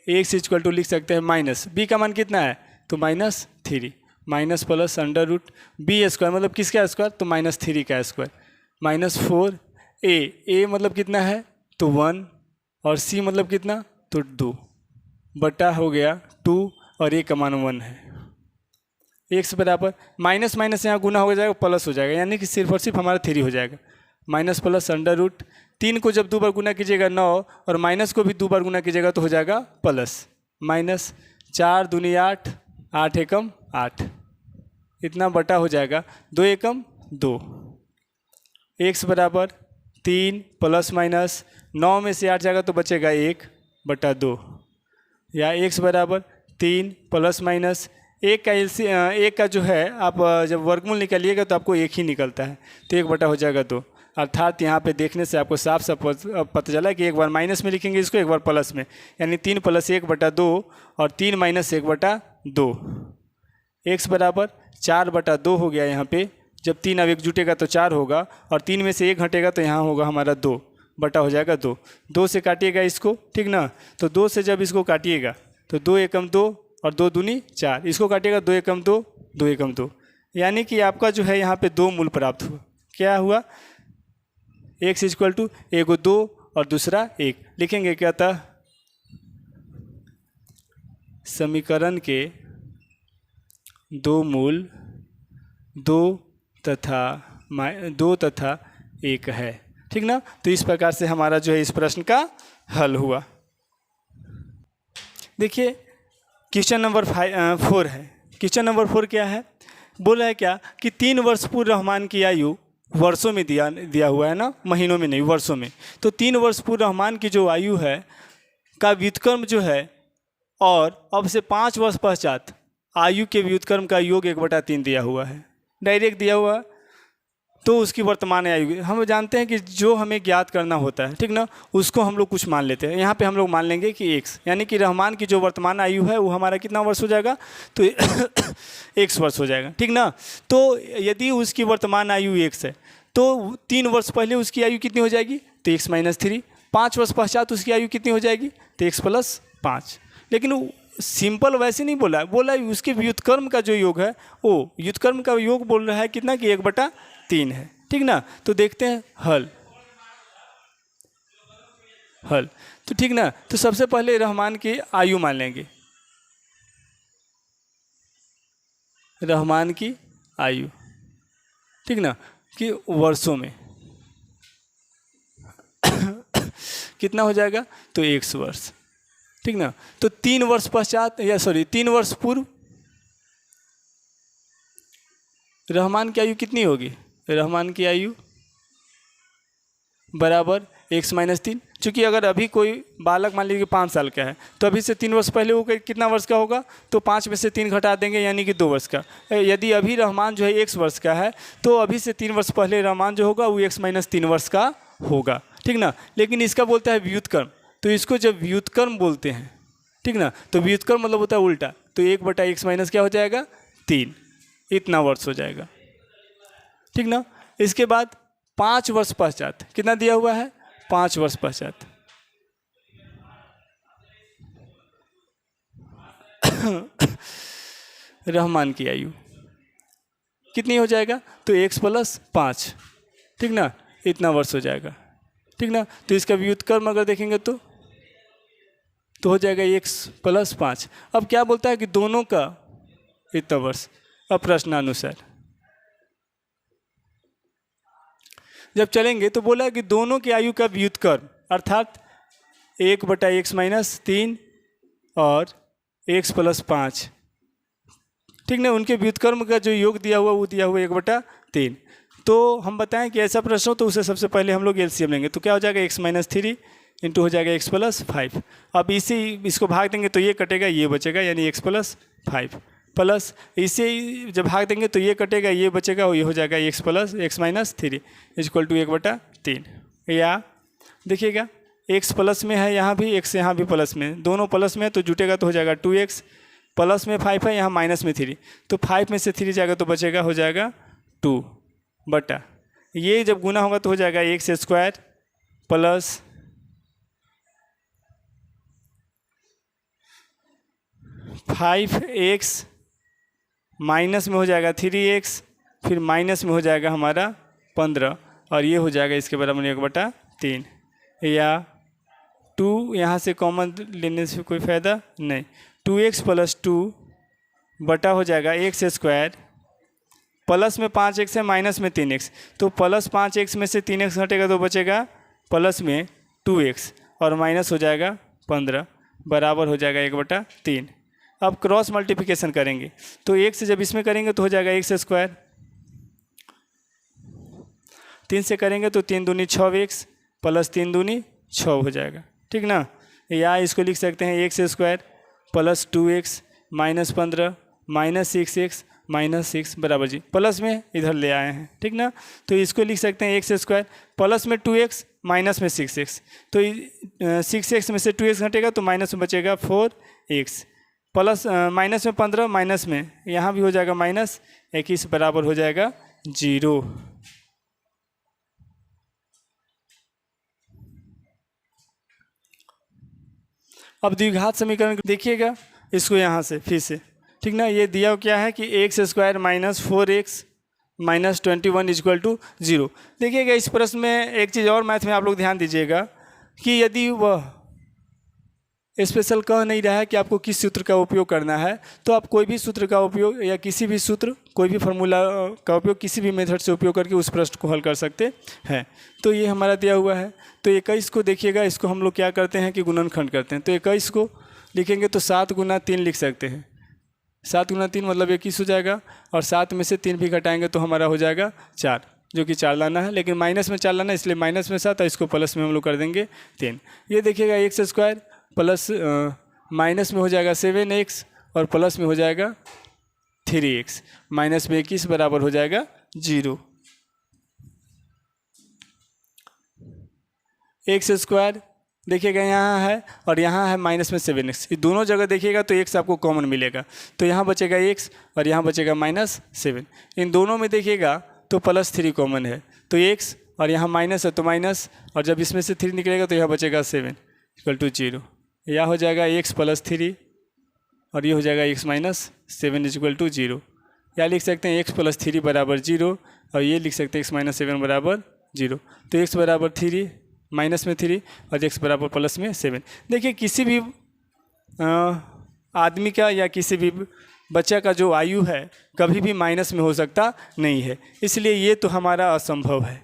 x = लिख सकते हैं माइनस b का मान कितना है तो -3 माइनस प्लस √b² मतलब किसका स्क्वायर तो -3 का स्क्वायर -4a मतलब कितना है तो 1, और c मतलब कितना तो 2 बटा हो गया 2, और a का मान 1 है। x बराबर माइनस माइनस यहाँ गुना हो जाएगा प्लस हो जाएगा, यानी कि सिर्फ और सिर्फ हमारा 3 हो जाएगा, माइनस प्लस √3 को जब 2 बार गुना कीजिएगा 9, और माइनस को भी 2 बार गुना कीजिएगा तो हो जाएगा प्लस, माइनस 4 दूनी 8 8 एकम 8, इतना बटा हो जाएगा 2 एकम 2, x बराबर 3 प्लस माइनस 9 में से 8 जाएगा तो बचेगा 1/2 या x बराबर 3 प्लस माइनस एक का एक का जो है आप जब वर्गमूल निकालिएगा तो आपको एक ही निकलता है, तो 1 हो जाएगा 2। अर्थात यहाँ पे देखने से आपको साफ साफ पता चला कि एक बार माइनस में लिखेंगे इसको, एक बार प्लस में, यानी 3 प्लस 1/2 और 3 माइनस 1/2। x बराबर 4/2 हो गया यहाँ पे। जब 3 अब 1 जुटेगा तो 4 होगा और 3 में से 1 घटेगा तो यहाँ होगा हमारा 2 बटा हो जाएगा 2। 2 से काटिएगा इसको, ठीक ना। तो 2 से जब इसको काटिएगा तो 2 एकम 2 और 2 दूनी 4, इसको काटिएगा 2 एकम 2, 2 एकम 2, यानी कि आपका जो है यहाँ पे 2 मूल प्राप्त हुआ। क्या हुआ? x इक्वल टू एगो 2 और दूसरा 1 लिखेंगे क्या था? समीकरण के 2 मूल 2 तथा 1 है, ठीक ना। तो इस प्रकार से हमारा जो है इस प्रश्न का हल हुआ। देखिए क्वेश्चन नंबर 4 है। क्वेश्चन नंबर 4 क्या है? बोला है क्या कि 3 वर्ष पूर्व रहमान की आयु वर्षों में दिया हुआ है ना, महीनों में नहीं, वर्षों में। तो 3 वर्ष पूर्व रहमान की जो आयु है का व्युत्क्रम जो है, और अब से 5 वर्ष पश्चात आयु के व्युत्क्रम का योग 1/3 दिया हुआ है, डायरेक्ट दिया हुआ। तो उसकी वर्तमान आयु हम जानते हैं कि जो हमें ज्ञात करना होता है, ठीक ना, उसको हम लोग कुछ मान लेते हैं। यहाँ पे हम लोग मान लेंगे कि x, यानी कि रहमान की जो वर्तमान आयु है वो हमारा कितना वर्ष हो जाएगा? तो x वर्ष हो जाएगा, ठीक ना। तो यदि उसकी वर्तमान आयु x है तो 3 वर्ष पहले उसकी आयु कितनी हो जाएगी? तो x - 3। 5 वर्ष पश्चात उसकी आयु कितनी हो जाएगी? तो x + 5। लेकिन सिंपल वैसे नहीं बोला है, बोला है उसके व्युत्क्रम का जो योग है वो व्युत्क्रम का योग बोल रहा है कितना कि 1/3 है, ठीक ना। तो देखते हैं हल तो ठीक ना। तो सबसे पहले रहमान की आयु मान लेंगे, रहमान की आयु, ठीक ना, कि वर्षों में कितना हो जाएगा? तो 1 वर्ष, ठीक ना। तो 3 वर्ष पश्चात 3 वर्ष पूर्व रहमान की आयु कितनी होगी? रहमान की आयु बराबर x - 3। चूँकि अगर अभी कोई बालक मान लीजिए 5 साल का है तो अभी से 3 वर्ष पहले वो कितना वर्ष का होगा? तो 5 में से 3 घटा देंगे यानी कि 2 वर्ष का। यदि अभी रहमान जो है 1 वर्ष का है तो अभी से 3 वर्ष पहले रहमान जो होगा वो x - 3 वर्ष का होगा, ठीक ना। लेकिन इसका बोलता है व्युत्क्रम, तो इसको जब व्युत्क्रम बोलते हैं, ठीक ना, तो व्युत्क्रम मतलब होता है उल्टा। तो 1/x- क्या हो जाएगा? 3, इतना वर्ष हो जाएगा, ठीक ना। इसके बाद 5 वर्ष पश्चात कितना दिया हुआ है? 5 वर्ष पश्चात रहमान की आयु कितनी हो जाएगा? तो x + 5, ठीक ना, इतना वर्ष हो जाएगा, ठीक ना। तो इसका व्युत्क्रम अगर देखेंगे तो हो जाएगा x + 5। अब क्या बोलता है कि दोनों का इतना वर्ष। अब प्रश्नानुसार जब चलेंगे तो बोला कि दोनों की आयु का व्युत्क्रम अर्थात 1/x - 3 और x + 5, ठीक ना, उनके व्युत्क्रम का जो योग दिया हुआ वो दिया हुआ 1/3। तो हम बताएं कि ऐसा प्रश्न हो तो उसे सबसे पहले हम लोग एलसीएम लेंगे। तो क्या हो जाएगा? x - 3 इंटू हो जाएगा x + 5। अब इसको भाग देंगे तो ये कटेगा, ये बचेगा, यानी x + 5 प्लस इसे जब भाग देंगे तो ये कटेगा, ये बचेगा, और ये हो जाएगा x - 3 इक्वल टू 1/3। या देखिएगा x प्लस में है, यहाँ भी x यहाँ भी प्लस में, दोनों प्लस में है तो जुटेगा तो हो जाएगा 2x, प्लस में 5 है, यहाँ माइनस में 3, तो 5 में से 3 जाएगा तो बचेगा हो जाएगा 2 बटा ये जब गुना होगा तो हो जाएगा x² प्लस 5x माइनस में हो जाएगा 3x, फिर माइनस में हो जाएगा हमारा 15, और ये हो जाएगा इसके बराबर 1/3। या 2 यहाँ से कॉमन लेने से कोई फ़ायदा नहीं, 2x + 2 बटा हो जाएगा x² प्लस में 5x है, माइनस में 3x, तो प्लस 5x में से 3x हटेगा तो बचेगा प्लस में 2x, और माइनस हो जाएगा 15 बराबर हो जाएगा 1/3। अब क्रॉस मल्टीप्लिकेशन करेंगे तो 1 से जब इसमें करेंगे तो हो जाएगा x², 3 से करेंगे तो 3 दूनी 6x प्लस 3 दूनी 6 हो जाएगा, ठीक ना। या इसको लिख सकते हैं x square plus 2x minus 15 minus 6x minus 6 बराबर जी, प्लस में इधर ले आए हैं, ठीक ना। तो इसको लिख सकते हैं एक्स स्क्वायर प्लस में 2x माइनस में 6x, तो 6x में से 2x घटेगा तो माइनस में बचेगा 4x प्लस माइनस में 15 माइनस में यहाँ भी हो जाएगा माइनस 21 बराबर हो जाएगा 0। अब द्विघात समीकरण देखिएगा इसको यहाँ से फिर से, ठीक ना। ये दिया क्या है कि x square minus 4x minus 21 equal to 0। देखिएगा इस प्रश्न में एक चीज़ और मैथ में आप लोग ध्यान दीजिएगा कि यदि वह स्पेशल कह नहीं रहा है कि आपको किस सूत्र का उपयोग करना है, तो आप कोई भी सूत्र का उपयोग या किसी भी सूत्र कोई भी फार्मूला का उपयोग किसी भी मेथड से उपयोग करके उस प्रश्न को हल कर सकते हैं। तो ये हमारा दिया हुआ है। तो 21 को देखिएगा, इसको हम लोग क्या करते हैं कि गुणनखंड करते हैं। तो 21 को लिखेंगे तो 7 गुना 3 लिख सकते हैं। 7 गुना 3 मतलब 21 हो जाएगा, और 7 में से 3 भी घटाएंगे तो हमारा हो जाएगा 4, जो कि 4 लाना है, लेकिन माइनस में 4 लाना है इसलिए माइनस में 7 और इसको प्लस में हम लोग कर देंगे 3। ये देखिएगा एक्स स्क्वायर प्लस माइनस में हो जाएगा 7x और प्लस में हो जाएगा 3x माइनस में 21 बराबर हो जाएगा 0। एक्स स्क्वायर देखिएगा यहाँ है और यहाँ है माइनस में 7x, ये दोनों जगह देखिएगा तो x आपको कॉमन मिलेगा, तो यहाँ बचेगा x और यहाँ बचेगा -7। इन दोनों में देखिएगा तो +3 कॉमन है, तो x और यहाँ माइनस है तो माइनस, और जब इसमें से 3 निकलेगा तो यहाँ बचेगा 7 इक्वल टू 0। यह हो जाएगा x प्लस 3 और ये हो जाएगा x माइनस 7 इक्वल टू 0। या लिख सकते हैं x प्लस 3 बराबर 0 और ये लिख सकते हैं x माइनस 7 बराबर 0। तो x बराबर 3 माइनस में 3 और x बराबर प्लस में 7। देखिए किसी भी आदमी का या किसी भी बच्चा का जो आयु है कभी भी माइनस में हो सकता नहीं है, इसलिए ये तो हमारा असंभव है,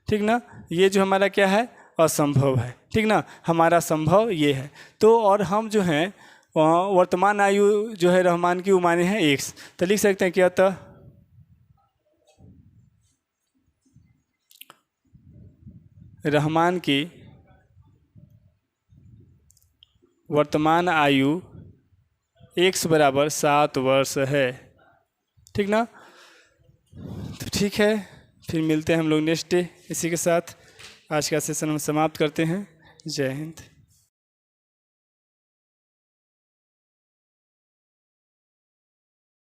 ठीक ना। ये जो हमारा क्या है असंभव है, ठीक ना। हमारा संभव ये है। तो और हम जो हैं वर्तमान आयु जो है रहमान की वो माने हैं x, तो लिख सकते हैं कि अतः रहमान की वर्तमान आयु x बराबर 7 वर्ष है, ठीक ना। तो ठीक है, फिर मिलते हैं हम लोग नेक्स्ट डे। इसी के साथ आज का सेशन हम समाप्त करते हैं। जय हिंद।